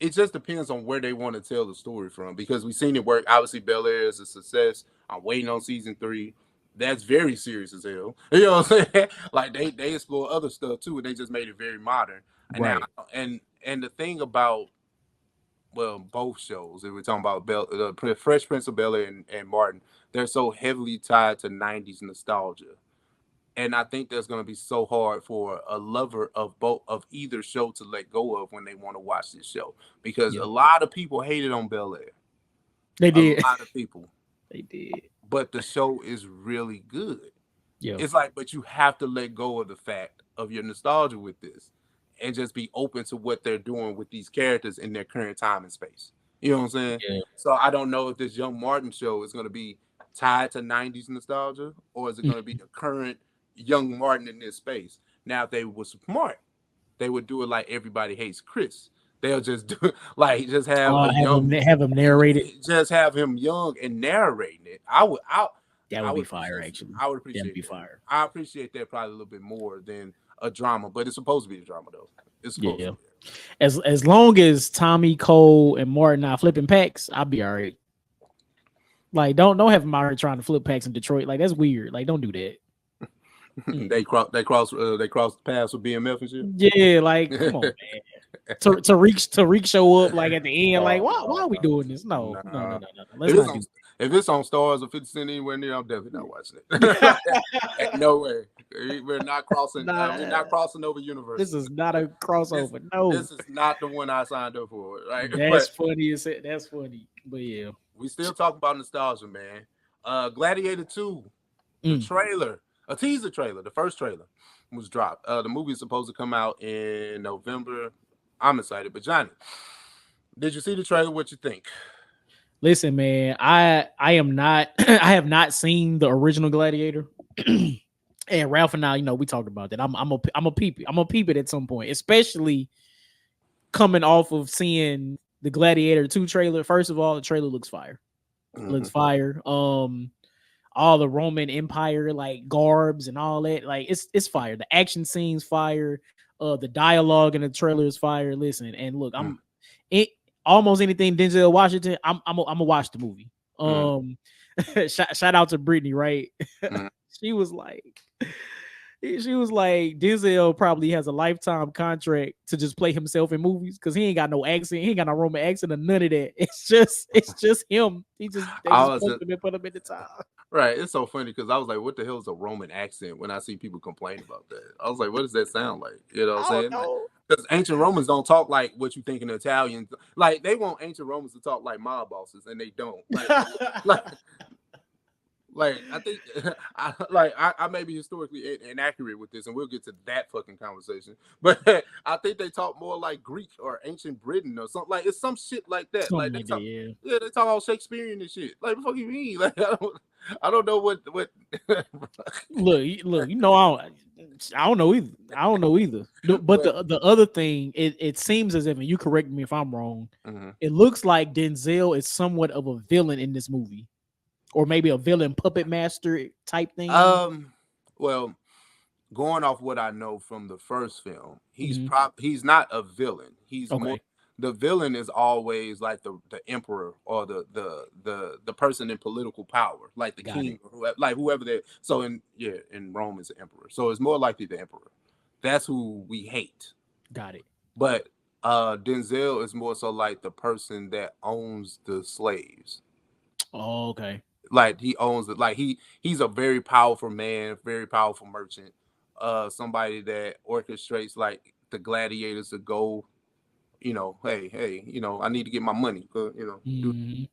It just depends on where they want to tell the story from because we've seen it work. Obviously, Bel Air is a success. I'm waiting on season 3. That's very serious as hell. You know what I'm saying? Like they explore other stuff too, and they just made it very modern. And now, and the thing about both shows, if we're talking about Fresh Prince of Bel Air and Martin, they're so heavily tied to 90s nostalgia. And I think that's going to be so hard for a lover of either show to let go of when they want to watch this show because a lot of people hated on Bel Air. They did. A lot of people. They did. But the show is really good. Yeah. It's like, but you have to let go of the fact of your nostalgia with this and just be open to what they're doing with these characters in their current time and space. You know what I'm saying? Yeah. So I don't know if this Young Martin show is going to be tied to 90s nostalgia or is it going to be a current Young Martin in this space. Now, if they were smart, they would do it like Everybody Hates Chris. They'll just do like just have have him narrate it. Just have him young and narrating it. That would be fire, actually. I would appreciate that. Be fire. I appreciate that probably a little bit more than a drama, but it's supposed to be a drama though. It's supposed to be. As long as Tommy, Cole, and Martin are flipping packs, I'll be all right. Like, don't have him out here trying to flip packs in Detroit. Like, that's weird. Like, don't do that. They cross paths with BMF and shit. Yeah, like come on, man. Tariq show up like at the end. Like, why are we doing this? No. If it's on Stars or 50 Cent anywhere near, I'm definitely not watching it. No way. We're not crossing. We're not crossing over universe. This is not a crossover. This is not the one I signed up for. Right? That's funny. That's funny. But yeah, we still talk about nostalgia, man. Gladiator 2, the trailer. A teaser trailer, the first trailer was dropped. The movie is supposed to come out in November. I'm excited. But Johnny, did you see the trailer? What you think? Listen, man, I am not. I have not seen the original Gladiator. And Ralph and I, we talked about that. I'm a peep it at some point, especially coming off of seeing the Gladiator 2 trailer. First of all, the trailer looks fire. Looks fire. All the Roman Empire like garbs and all that, like it's fire. The action scenes fire. The dialogue in the trailer is fire. Listen, and look, almost anything Denzel Washington. I'm gonna watch the movie. Shout out to Brittany, right? She was like, Denzel probably has a lifetime contract to just play himself in movies because he ain't got no accent, he ain't got no Roman accent or none of that. It's just him. They just put him in the top. Right, it's so funny because I was like, "What the hell is a Roman accent?" When I see people complain about that, I was like, "What does that sound like?" You know what I'm saying? Because ancient Romans don't talk like what you think in Italian. Like they want ancient Romans to talk like mob bosses, and they don't. Like I think I may be historically inaccurate with this, and we'll get to that fucking conversation. But I think they talk more like Greek or ancient Britain or something. Like it's some shit like that. Like they talk, they talk all Shakespearean and shit. Like what the fuck you mean? Like I don't know what. Look. I don't know either. But the other thing, it seems as if, and you correct me if I'm wrong, it looks like Denzel is somewhat of a villain in this movie. Or maybe a villain puppet master type thing. Well, going off what I know from the first film, he's not a villain. He's more, the villain is always like the emperor or the person in political power, like the king, or whoever they. So in Rome is the emperor. So it's more likely the emperor. That's who we hate. Got it. But Denzel is more so like the person that owns the slaves. Oh, okay. Like he owns it. Like he's a very powerful man, very powerful merchant. Somebody that orchestrates like the gladiators to go. Hey, I need to get my money. Do, Mm-hmm.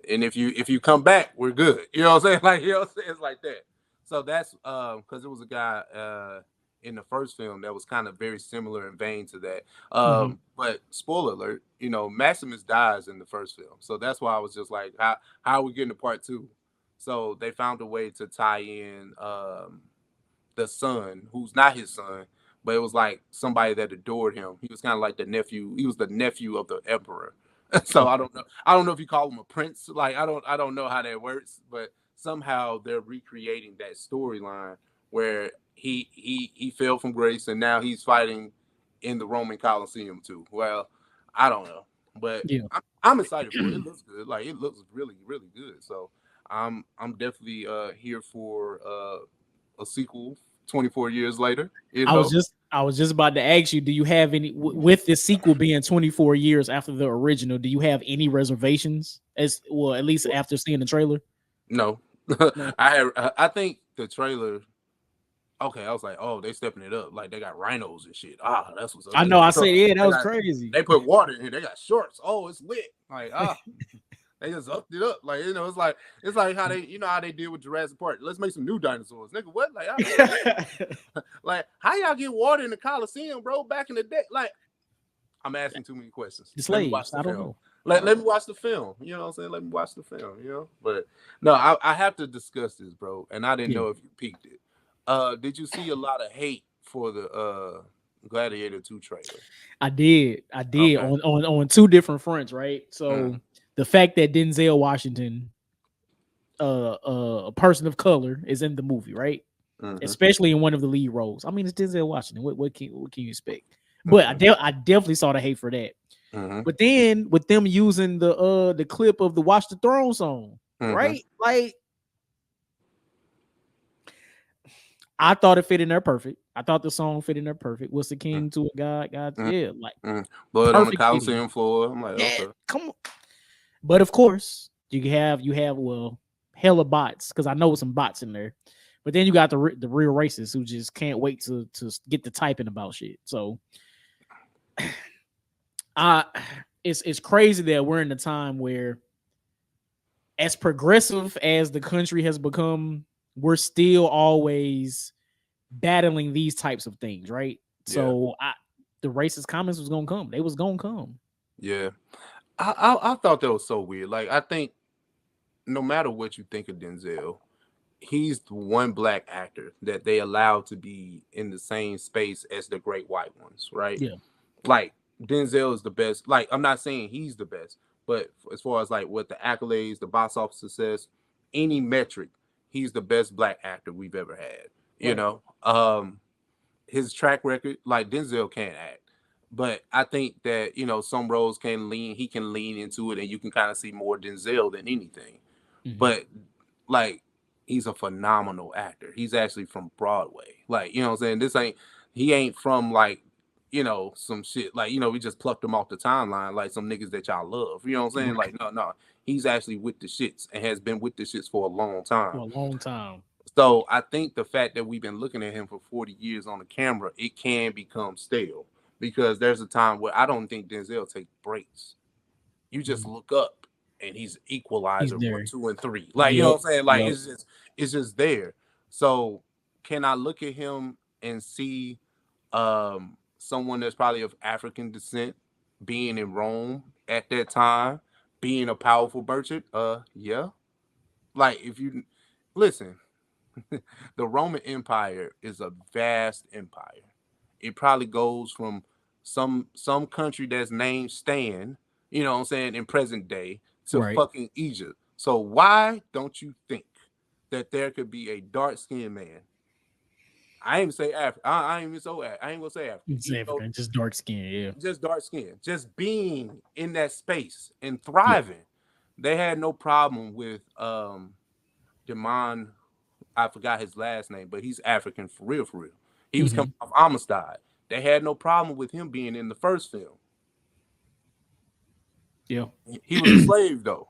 and if you come back, we're good. You know what I'm saying? Like what I'm saying? It's like that. So that's because there was a guy in the first film that was kind of very similar in vein to that. Mm-hmm. But spoiler alert, Maximus dies in the first film, so that's why I was just like, how are we getting to part two? So they found a way to tie in the son, who's not his son, but it was like somebody that adored him. He was kind of like the nephew. He was the nephew of the emperor. So Okay. I don't know. I don't know if you call him a prince. Like I don't know how that works, but somehow they're recreating that storyline where he fell from grace and now he's fighting in the Roman Colosseum too. Well, I don't know, but Yeah. I'm excited for it. It looks good. Like it looks really really good. So I'm definitely here for a sequel 24 years later. I was just about to ask you, do you have any with this sequel being 24 years after the original, do you have any reservations as well, at least after seeing the trailer? No, No. I think the trailer. Okay, I was like, oh, they stepping it up. Like they got rhinos and shit. Ah, that's what's up. I They know got I said, trucks. yeah, that was crazy. They put water in here. They got shorts. Oh, it's lit. Like they just upped it up. Like it's like how they how they did with Jurassic Park. Let's make some new dinosaurs, nigga. What? Like how y'all get water in the Coliseum, bro? Back in the day, like I'm asking too many questions. The Let me watch slaves. the I don't film. know. Let me watch the film. You know what I'm saying? Let me watch the film, But no, I have to discuss this, bro. And I didn't Yeah. know if you peeked it. Did you see a lot of hate for the Gladiator 2 trailer? I did. I did Okay. on two different fronts, right? So Mm, the fact that Denzel Washington, a person of color, is in the movie, right? mm-hmm, Especially in one of the lead roles. I mean, it's Denzel Washington. What can you expect? But mm-hmm, I definitely saw the hate for that. mm-hmm, But then with them using the clip of the Watch the Throne song, mm-hmm, right? Like I thought it fit in there perfect. I thought the song fit in there perfect. What's the king to a god? God, mm-hmm, yeah, like mm-hmm. Blood on the perfect fitting. Coliseum floor. I'm like, Yeah, okay. come on. But of course, you have well hella bots because I know some bots in there. But then you got the real racists who just can't wait to get the typing about shit. So it's crazy that we're in a time where as progressive as the country has become, we're still always battling these types of things, right? Yeah, So the racist comments was gonna come. They was gonna come. yeah. I thought that was so weird. Like I think no matter what you think of Denzel, he's the one black actor that they allow to be in the same space as the great white ones, right? Yeah. Like Denzel is the best. Like I'm not saying he's the best, but as far as like what the accolades, the box office success, any metric, he's the best black actor we've ever had. You Right. know, his track record, like Denzel can't act. But I think that some roles he can lean into it, and you can kind of see more Denzel than anything. Mm-hmm. But like he's a phenomenal actor. He's actually from Broadway. Like, you know what I'm saying? He ain't from like, some shit. Like, we just plucked him off the timeline like some niggas that y'all love. You know what I'm saying? Right. Like, no. He's actually with the shits and has been with the shits for a long For time. a long time. So I think the fact that we've been looking at him for 40 years on the camera, it can become stale because there's a time where I don't think Denzel takes breaks. You just Mhm. look up and he's He's equalizer one, there. two, and three. Like, you know Yep. what I'm saying? Like Yep. it's just there. So can I look at him and see someone that's probably of African descent being in Rome at that time, being a powerful merchant? Yeah. Like if you listen, the Roman Empire is a vast empire. It probably goes from some country that's named Stan, you know what I'm saying, in present day to Right. fucking Egypt. So why don't you think that there could be a dark skinned man? I ain't even say African. I ain't even I ain't gonna say African. It's African, just dark skin. Yeah. Just dark skin, just being in that space and Yeah. thriving. They had no problem with Demon. I forgot his last name, but he's African for real, for real. He was Mm-hmm. coming off Amistad. They had no problem with him being in the first film. Yeah. He was a slave though.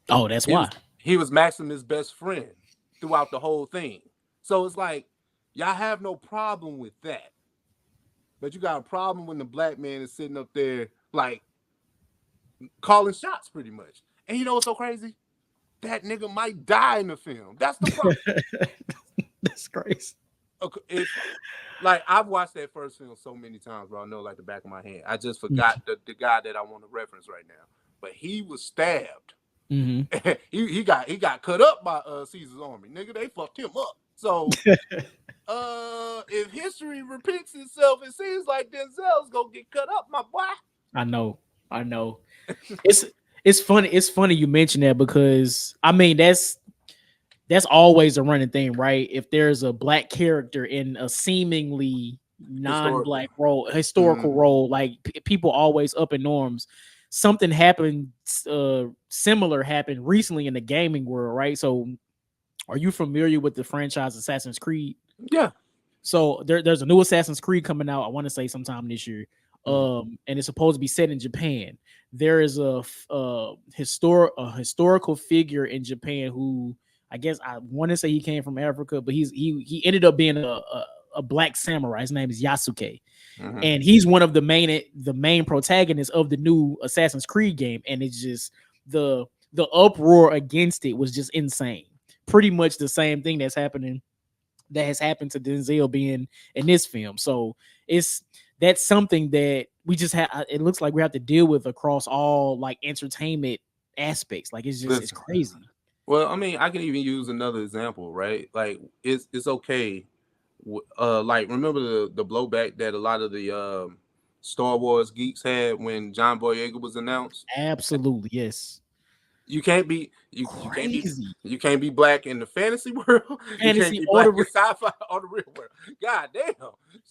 Oh, that's why. He was Maximus' best friend throughout the whole thing. So it's like, y'all have no problem with that. But you got a problem when the black man is sitting up there, like, calling shots pretty much. And you know what's so crazy? That nigga might die in the film. That's the problem. That's crazy. Okay, it's like, I've watched that first film so many times, bro. I know like the back of my hand. I just forgot the guy that I want to reference right now. But he was stabbed. Mm-hmm. he got cut up by Caesar's army. Nigga, they fucked him up. So if history repeats itself, it seems like Denzel's gonna get cut up, my boy. I know. It's funny. It's funny you mention that because I mean that's always a running thing, right? If there's a black character in a seemingly non-black historical role, like people always up in norms. Something happened, similar happened recently in the gaming world, right? So, are you familiar with the franchise Assassin's Creed? Yeah. So there's a new Assassin's Creed coming out. I want to say sometime this year, and it's supposed to be set in Japan. There is a historical figure in Japan who I guess I want to say he came from Africa, but he ended up being a black samurai. His name is Yasuke. And he's one of the main protagonists of the new Assassin's Creed game. And it's just the uproar against it was just insane. Pretty much the same thing that has happened to Denzel being in this film. So that's something that we just have. It looks like we have to deal with across all like entertainment aspects. Like it's crazy. Well, I mean, I can even use another example, right? Like it's okay. Like remember the blowback that a lot of the Star Wars geeks had when John Boyega was announced? Absolutely, yes. You can't be you can't be black in the fantasy world. You can't be black in sci-fi or the real world. God damn,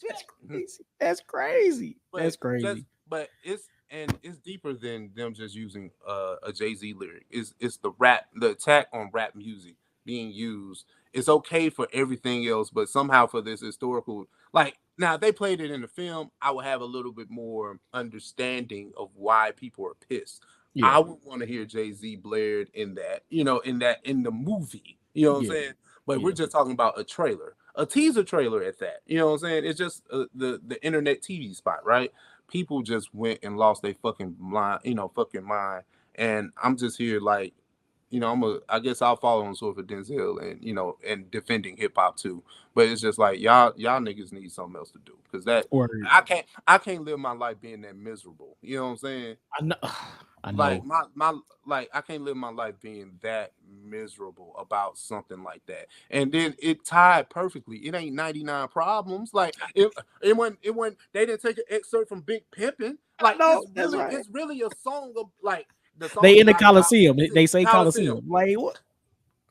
that's crazy. That's crazy. But it's deeper than them just using a Jay-Z lyric. It's the attack on rap music being used. It's okay for everything else, but somehow for this historical, like now if they played it in the film, I would have a little bit more understanding of why people are pissed. Yeah. I would want to hear Jay-Z blared in that, in the movie, you know what I'm saying? But we're just talking about a trailer, a teaser trailer at that, you know what I'm saying? It's just the internet TV spot, right? People just went and lost their fucking mind, and I'm just here like, I guess I'll follow on sort of Denzel and and defending hip hop too. But it's just like y'all niggas need something else to do because I can't live my life being that miserable. You know what I'm saying? I know. Like I can't live my life being that miserable about something like that. And then it tied perfectly. It ain't 99 Problems. Like it went they didn't take an excerpt from Big Pimpin'. Like no, it's really a song of like. They in the Coliseum. They say Coliseum. Like what?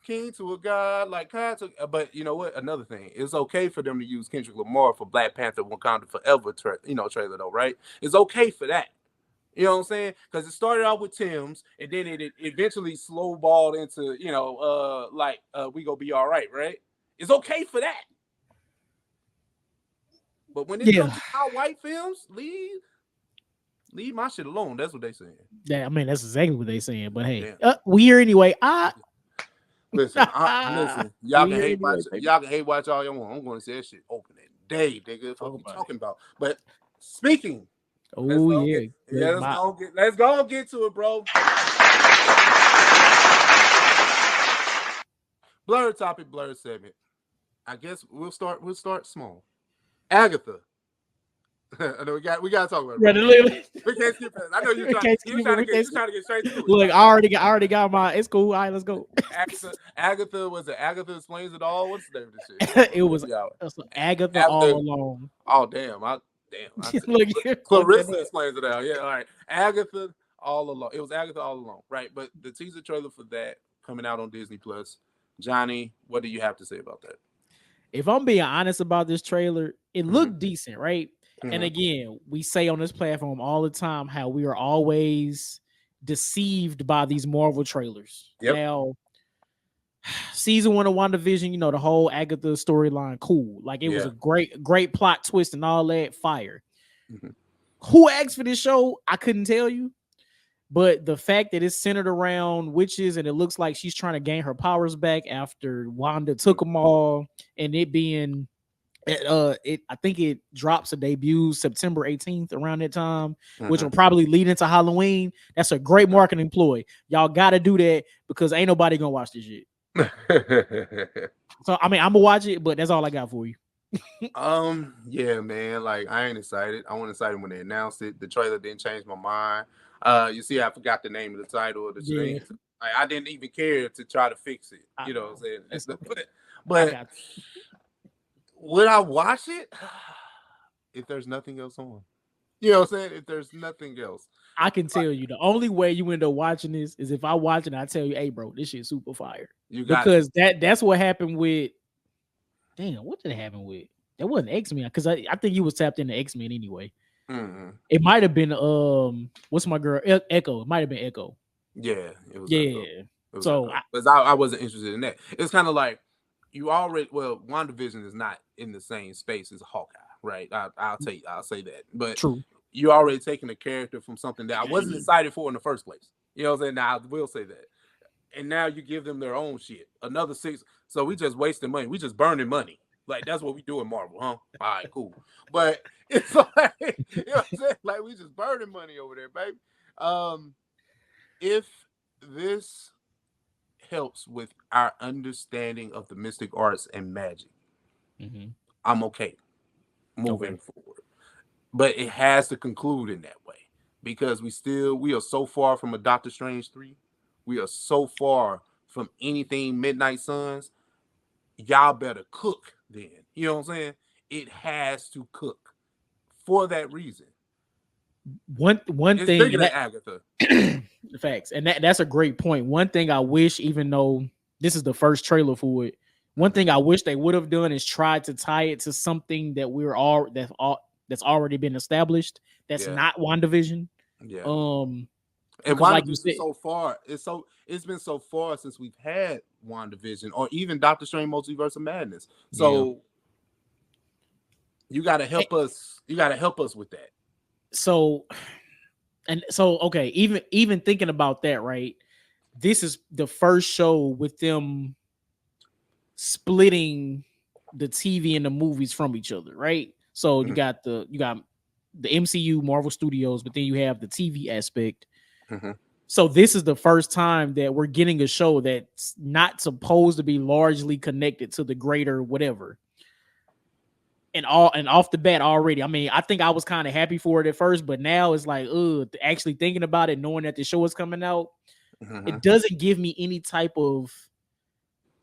King to a God, like kind to. But you know what? Another thing, it's okay for them to use Kendrick Lamar for Black Panther Wakanda Forever, trailer though, right? It's okay for that. You know what I'm saying? Because it started out with Tim's, and then it eventually slowballed into We Gonna Be All Right, right? It's okay for that. But when it comes to our white films, leave my shit alone. That's what they saying. Yeah, I mean that's exactly what they saying. But hey, we here anyway. Listen. Y'all can hate watch all y'all want. I'm going to say that shit open that day, nigga. What you talking about? But speaking. Oh yeah. Let's go and get to it, bro. Blurred topic, blurred segment. I guess we'll start small. Agatha. I know we got to talk about it. We can't skip that. I know you're trying to get straight to it. Look, I already got my. It's cool. All right, let's go. Agatha was it? Agatha Explains It All. What's the name of this shit? It was Agatha All Along. Oh damn! Look, Clarissa Explains It All. Yeah, all right. Agatha All Along. It was Agatha All Along, right? But the teaser trailer for that coming out on Disney Plus. Johnny, what do you have to say about that? If I'm being honest about this trailer, it looked decent, right? And again, we say on this platform all the time how we are always deceived by these Marvel trailers. Yep. Now, season 1 of WandaVision, the whole Agatha storyline, cool. Like it was a great plot twist and all that, fire. Who asked for this show? I couldn't tell you. But the fact that it's centered around witches and it looks like she's trying to gain her powers back after Wanda took them all, and it being I think it drops a debut September 18th around that time, which will probably lead into Halloween. That's a great marketing ploy. Y'all got to do that because ain't nobody gonna watch this shit. So I mean, I'm gonna watch it, but that's all I got for you. Yeah, man. Like I ain't excited. I wasn't excited when they announced it. The trailer didn't change my mind. You see, I forgot the name of the title of the thing. I didn't even care to try to fix it. You know what I'm saying? But would I watch it if there's nothing else on? You know what I'm saying? If there's nothing else. I can tell you the only way you end up watching this is if I watch it and I tell you, hey, bro, this shit's super fire. Because that's what happened with. Damn, what did it happen with? That wasn't X-Men because I think you was tapped into X-Men anyway. It might have been what's my girl Echo? It might have been Echo. Yeah, it was. Yeah. Echo. So because I wasn't interested in that. It's kind of like you already. Well, WandaVision is not in the same space as Hawkeye, right? I'll say that. But true. You already taking a character from something that I wasn't excited for in the first place. You know what I'm saying? Now I will say that. And now you give them their own shit. Another 6. So we just wasting money. We just burning money. Like that's what we do in Marvel, huh? All right, cool. But it's like, you know what I'm saying? Like we just burning money over there, baby. If this helps with our understanding of the mystic arts and magic, I'm okay moving forward. But it has to conclude in that way because we are so far from a Doctor Strange 3. We are so far from anything Midnight Suns. Y'all better cook then. You know what I'm saying? It has to cook for that reason. One it's thing bigger than Agatha. The facts. And that's a great point. One thing I wish, even though this is the first trailer for it, one thing I wish they would have done is tried to tie it to something that that's already been established. That's not WandaVision. Yeah. And like you said, so far, it's been so far since we've had WandaVision or even Doctor Strange Multiverse of Madness. So you gotta help us. You gotta help us with that. So okay, even thinking about that, right? This is the first show with them splitting the TV and the movies from each other, right? So you got the MCU Marvel Studios, but then you have the TV aspect. So this is the first time that we're getting a show that's not supposed to be largely connected to the greater whatever. And off the bat already, I mean, I think I was kind of happy for it at first, but now it's like, actually thinking about it, knowing that the show is coming out, it doesn't give me any type of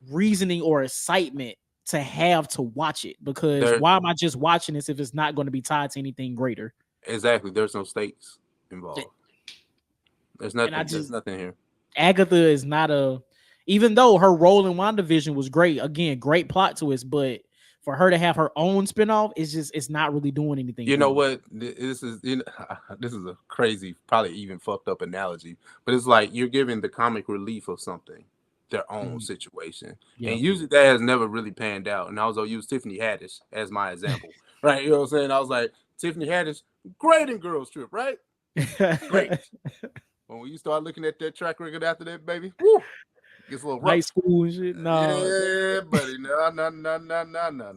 reasoning or excitement to have to watch it because why am I just watching this if it's not going to be tied to anything greater? Exactly. There's no stakes involved. There's nothing. There's nothing here. Agatha is not even though her role in WandaVision was great, again, great plot twist, but for her to have her own spinoff, it's not really doing anything. You know what? This is a crazy, probably even fucked up analogy, but it's like you're giving the comic relief of something their own situation, and usually that has never really panned out. And I was gonna use Tiffany Haddish as my example, right? You know what I'm saying? I was like, Tiffany Haddish, great in Girls Trip, right? Great. When you start looking at that track record after that, baby, woo, gets a little rough. High school and shit. No. Yeah, buddy. No.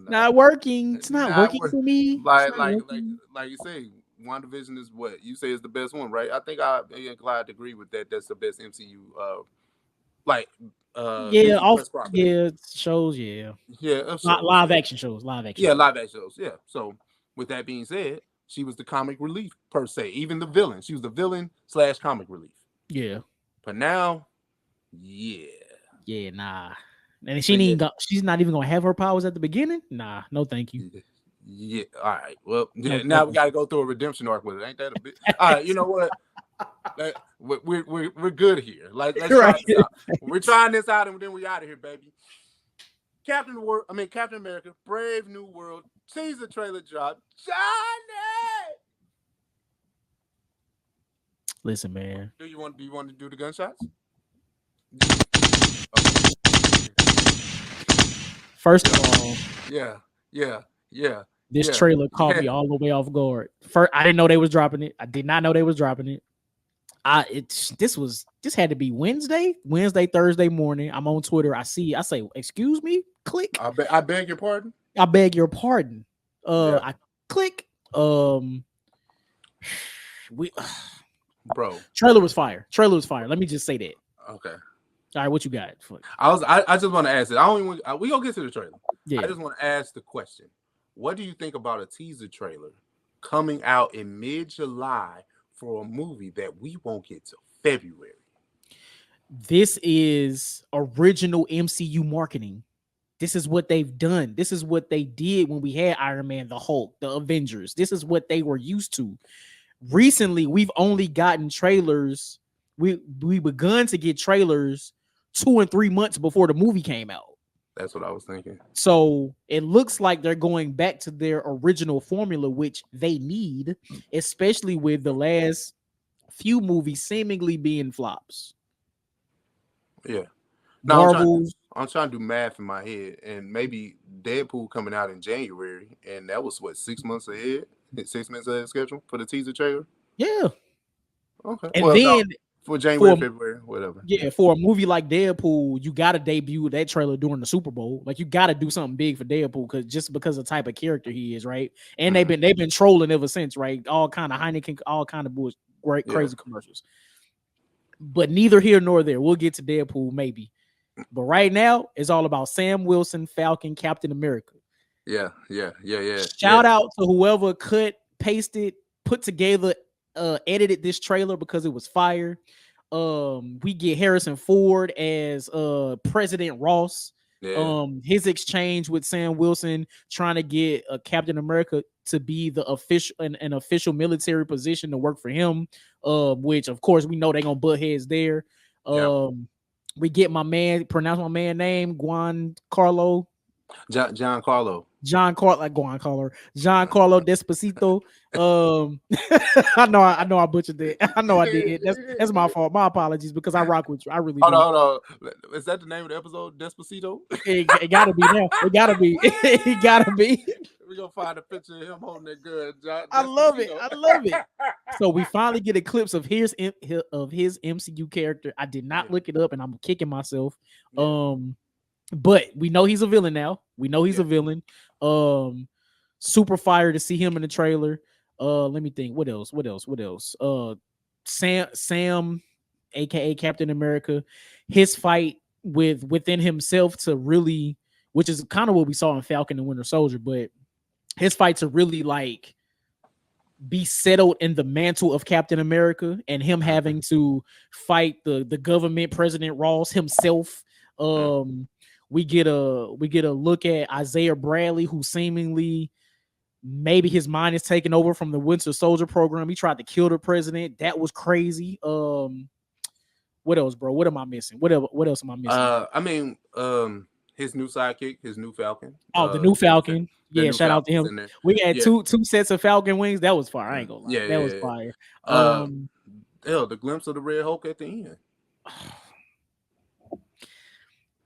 Not working. It's not working for me. Like you say, WandaVision is what you say is the best one, right? I think I'm glad to agree with that. That's the best MCU. Shows. Live action shows. Live action shows. Yeah. So with that being said, she was the comic relief per se. Even the villain. She was the villain / comic relief. Yeah. But now, nah. And she's not even gonna have her powers at the beginning. Nah, no, thank you. Yeah. All right. Well, now we gotta go through a redemption arc with it. Ain't that a bit? All right. You know what? We're good here. Let's try this out. We're trying this out, and then we out of here, baby. Captain America, Brave New World, teaser trailer drop. Johnny! Listen, man. Do you want to do the gunshots? First of all, yeah. This trailer caught me all the way off guard. First, I didn't know they was dropping it. I did not know they was dropping it. This had to be Wednesday, Thursday morning. I'm on Twitter. I say, excuse me, click. I beg your pardon. I beg your pardon. Yeah. I click. Bro. Trailer was fire. Let me just say that. Okay. All right, what you got? I just want to ask it. We gonna get to the trailer. Yeah. I just want to ask the question. What do you think about a teaser trailer coming out in mid-July for a movie that we won't get till February? This is original MCU marketing. This is what they've done. This is what they did when we had Iron Man, the Hulk, the Avengers. This is what they were used to. Recently, we've only gotten trailers. We begun to get trailers 2 and 3 months before the movie came out. That's what I was thinking. So it looks like they're going back to their original formula, which they need, especially with the last few movies seemingly being flops. Yeah. Now, Marvel. I'm trying to do math in my head, and maybe Deadpool coming out in January, and that was 6 months ahead, 6 months ahead of schedule for the teaser trailer. Yeah. Okay. And then for January, February, whatever. Yeah, for a movie like Deadpool, you got to debut that trailer during the Super Bowl. Like you got to do something big for Deadpool because of the type of character he is, right? And they've been trolling ever since, right? All kind of Heineken, all kind of bullshit, great crazy commercials. But neither here nor there. We'll get to Deadpool maybe. But right now, it's all about Sam Wilson, Falcon, Captain America. Yeah. Shout out to whoever cut, pasted, put together, edited this trailer because it was fire. We get Harrison Ford as President Ross. His exchange with Sam Wilson trying to get Captain America to be the official an official military position to work for him, which of course we know they're gonna butt heads there. We get my man, pronounce my man name, Giancarlo Desposito. I know I butchered that. I know I did. That's my fault. My apologies because I rock with you. I really do. Hold on. Is that the name of the episode? Despacito? It gotta be now. It gotta be. It gotta be. We're gonna find a picture of him holding that good. I love it. So we finally get a clips of his MCU character. I did not look it up and I'm kicking myself. But we know he's a villain now. A villain. Super fire to see him in the trailer. Let me think. What else? Sam, aka Captain America, his fight within himself to really, which is kind of what we saw in Falcon and Winter Soldier, but his fight to really like be settled in the mantle of Captain America and him having to fight the government, President Ross himself. We get a look at Isaiah Bradley, who seemingly maybe his mind is taken over from the Winter Soldier program. He tried to kill the president. That was crazy. What else, bro? What am I missing? What else am I missing? His new sidekick, his new Falcon. The new Falcon. Yeah, shout out to him. We had two sets of Falcon wings. That was fire. I ain't gonna lie. That was fire. The glimpse of the Red Hulk at the end.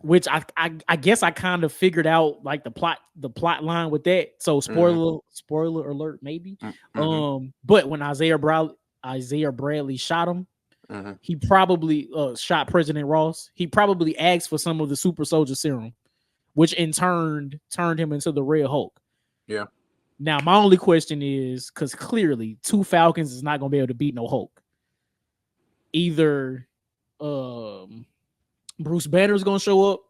Which I guess I kind of figured out like the plot line with that. So spoiler alert, maybe. But when Isaiah Bradley shot him, he probably shot President Ross. He probably asked for some of the super soldier serum, which in turn turned him into the Red Hulk. Yeah. Now my only question is, because clearly 2 Falcons is not gonna be able to beat no Hulk. Either Bruce Banner is gonna show up,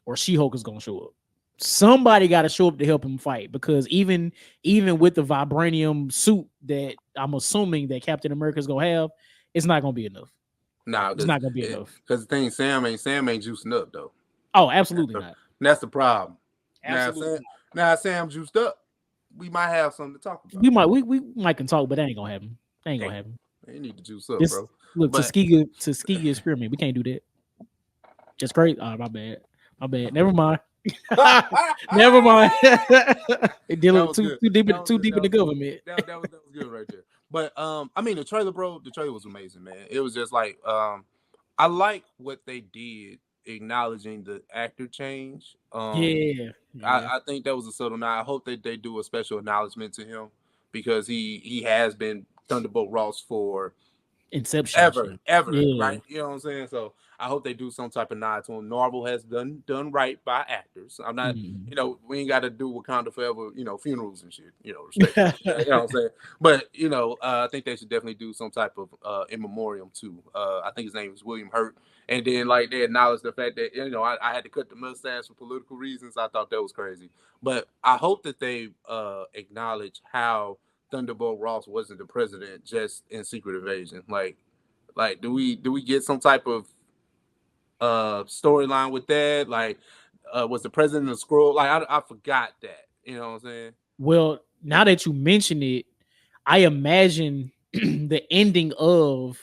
or She-Hulk is gonna show up. Somebody got to show up to help him fight, because even with the vibranium suit that I'm assuming that Captain America is gonna have, it's not gonna be enough. Nah, it's not gonna be enough. Because the thing, Sam ain't juicing up though. Oh, absolutely not. That's the problem. Absolutely. Now Sam juiced up, we might have something to talk about. We might can talk, but that ain't gonna happen. They need to juice up, bro. Look, Tuskegee experiment. We can't do that. Just great. Oh, my bad. Never mind. Never mind. Dealing too deep in the government. That was good right there. But the trailer, bro. The trailer was amazing, man. It was just like I like what they did, acknowledging the actor change. I think that was a subtle nod. I hope that they do a special acknowledgement to him, because he has been Thunderbolt Ross for Inception ever, yeah. right? You know what I'm saying? So I hope they do some type of nod to him. Marvel has done right by actors. I'm not, we ain't got to do Wakanda forever, funerals and shit. Respectfully, you know what I'm saying? But I think they should definitely do some type of in memoriam too. I think his name is William Hurt, and then like they acknowledge the fact that I had to cut the mustache for political reasons. I thought that was crazy, but I hope that they acknowledge how Thunderbolt Ross wasn't the president just in Secret Invasion. Like, do we get some type of storyline with that? Like, was the president a scroll? Like, I forgot that. You know what I'm saying? Well, now that you mention it, I imagine the ending of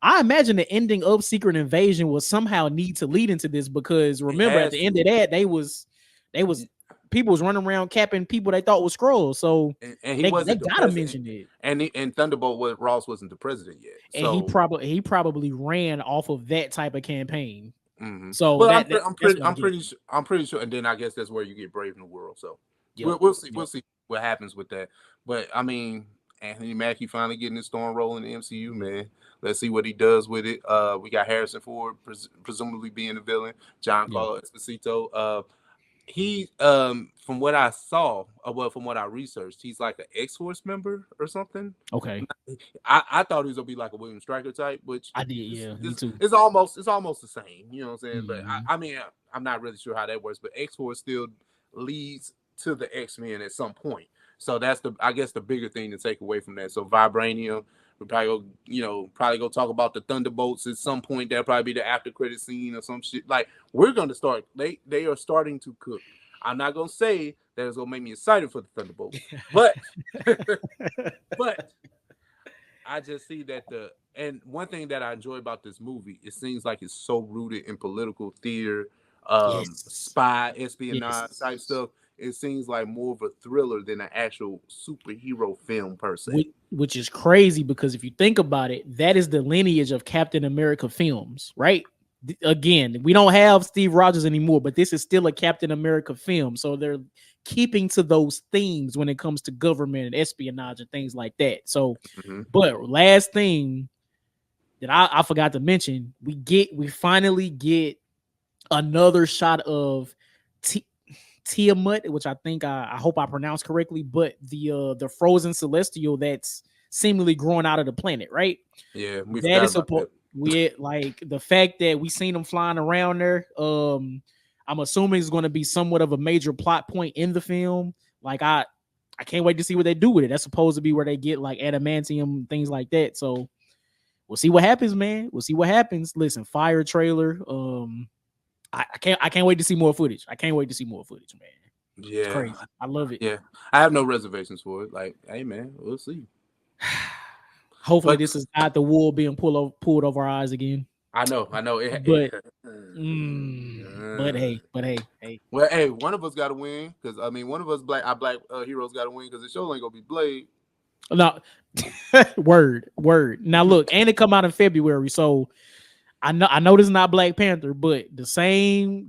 I imagine the ending of Secret Invasion will somehow need to lead into this, because remember at the end of that they was people was running around capping people they thought was Skrulls. So and he wasn't they gotta mention it. And Thunderbolt Ross wasn't the president yet. And he probably ran off of that type of campaign. Mm-hmm. So but I'm pretty sure. And then I guess that's where you get Brave New World. So we'll see. We'll see what happens with that. But I mean, Anthony Mackie finally getting his storm rolling in the MCU, man. Let's see what he does with it. We got Harrison Ford presumably being the villain. Giancarlo Esposito. He from what I saw, from what I researched, he's like an X-Force member or something. Okay. I thought he was gonna be like a William Stryker type, which I did, me too. It's almost the same, you know what I'm saying? But I mean, I'm not really sure how that works, but X-Force still leads to the X-Men at some point. So that's I guess the bigger thing to take away from that. So Vibranium, we'll probably go talk about the Thunderbolts at some point. That'll probably be the after credit scene or some shit. Like, we're gonna start. They are starting to cook. I'm not gonna say that it's gonna make me excited for the Thunderbolts, but I just see that and one thing that I enjoy about this movie, it seems like it's so rooted in political theater, spy, espionage type stuff. It seems like more of a thriller than an actual superhero film per se. Which is crazy, because if you think about it, that is the lineage of Captain America films, right? Again, we don't have Steve Rogers anymore, but this is still a Captain America film. So they're keeping to those themes when it comes to government and espionage and things like that. So, but last thing that I forgot to mention, we finally get another shot of Tiamat, which I think I hope I pronounced correctly, but the frozen celestial that's seemingly growing out of the planet, right? Yeah, that is supposed. We like the fact that we seen them flying around there. I'm assuming it's going to be somewhat of a major plot point in the film. Like I can't wait to see what they do with it. That's supposed to be where they get like adamantium, things like that. So we'll see what happens, man. We'll see what happens. Listen, fire trailer. I can't wait to see more footage. I can't wait to see more footage, man. Yeah, it's crazy. I love it. Yeah, I have no reservations for it. Like, hey, man, we'll see. Hopefully, this is not the wool being pulled over our eyes again. I know. But hey. Well, hey, one of us got to win, because I mean, one of us black heroes got to win, because the show ain't gonna be Blade. No, word. Now look, and it come out in February, so I know this is not Black Panther, but the same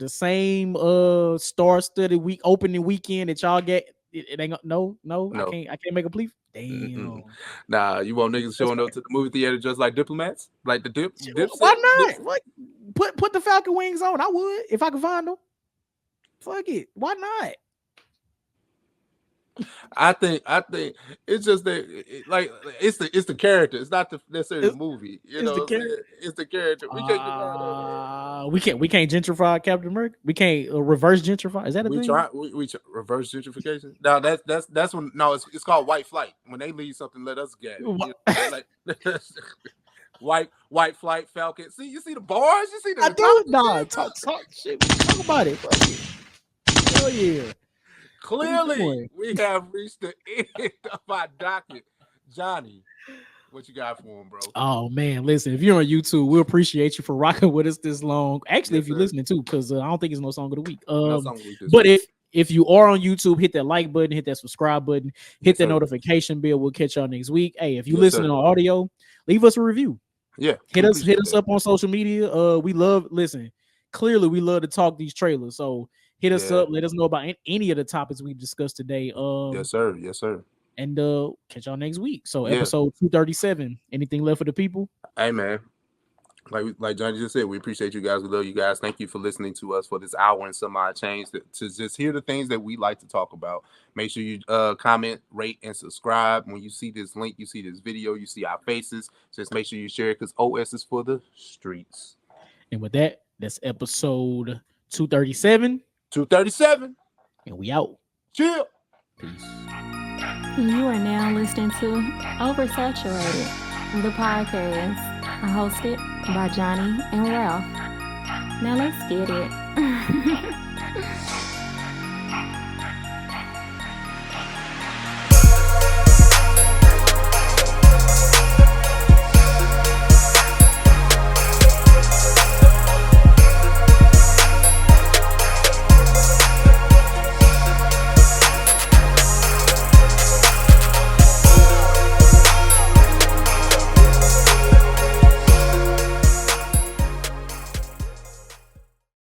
star-studded opening weekend that y'all get, it ain't no. I can't make a plea. Damn. Nah, you want niggas showing up to the movie theater just like diplomats, like the dip. Why not? What? Put the Falcon wings on. I would if I could find them. Fuck it. Why not? I think it's just that it's the character. It's not necessarily the movie. It's the character. We can't gentrify Captain America. We can't reverse gentrify. Is that a thing? We try reverse gentrification. No, that's when it's called white flight. When they leave something, let us get it. White flight, Falcon. See, you see the bars. You see the. I do. Nah, talk shit. Talk about it. Fuck it. Hell yeah. Clearly, we have reached the end of our docket. Johnny, what you got for him, bro? Oh, man. Listen, if you're on YouTube, we appreciate you for rocking with us this long. Actually, if you're listening too, because I don't think it's no song of the week. But if you are on YouTube, hit that like button, hit that subscribe button, hit that notification bell. We'll catch y'all next week. Hey, if you're listening on audio, leave us a review. Yeah. Hit us up on social media. Clearly we love to talk these trailers. So hit us up. Let us know about any of the topics we discussed today. Yes, sir. And catch y'all next week. So episode 237. Anything left for the people? Hey man, like Johnny just said, we appreciate you guys. We love you guys. Thank you for listening to us for this hour and some odd change to just hear the things that we like to talk about. Make sure you comment, rate, and subscribe. When you see this link, you see this video, you see our faces. Just make sure you share it because OS is for the streets. And with that, that's episode 237. 237. And we out. Chill. Peace. You are now listening to Oversaturated, the podcast hosted by Johnnie and Ralph. Now let's get it.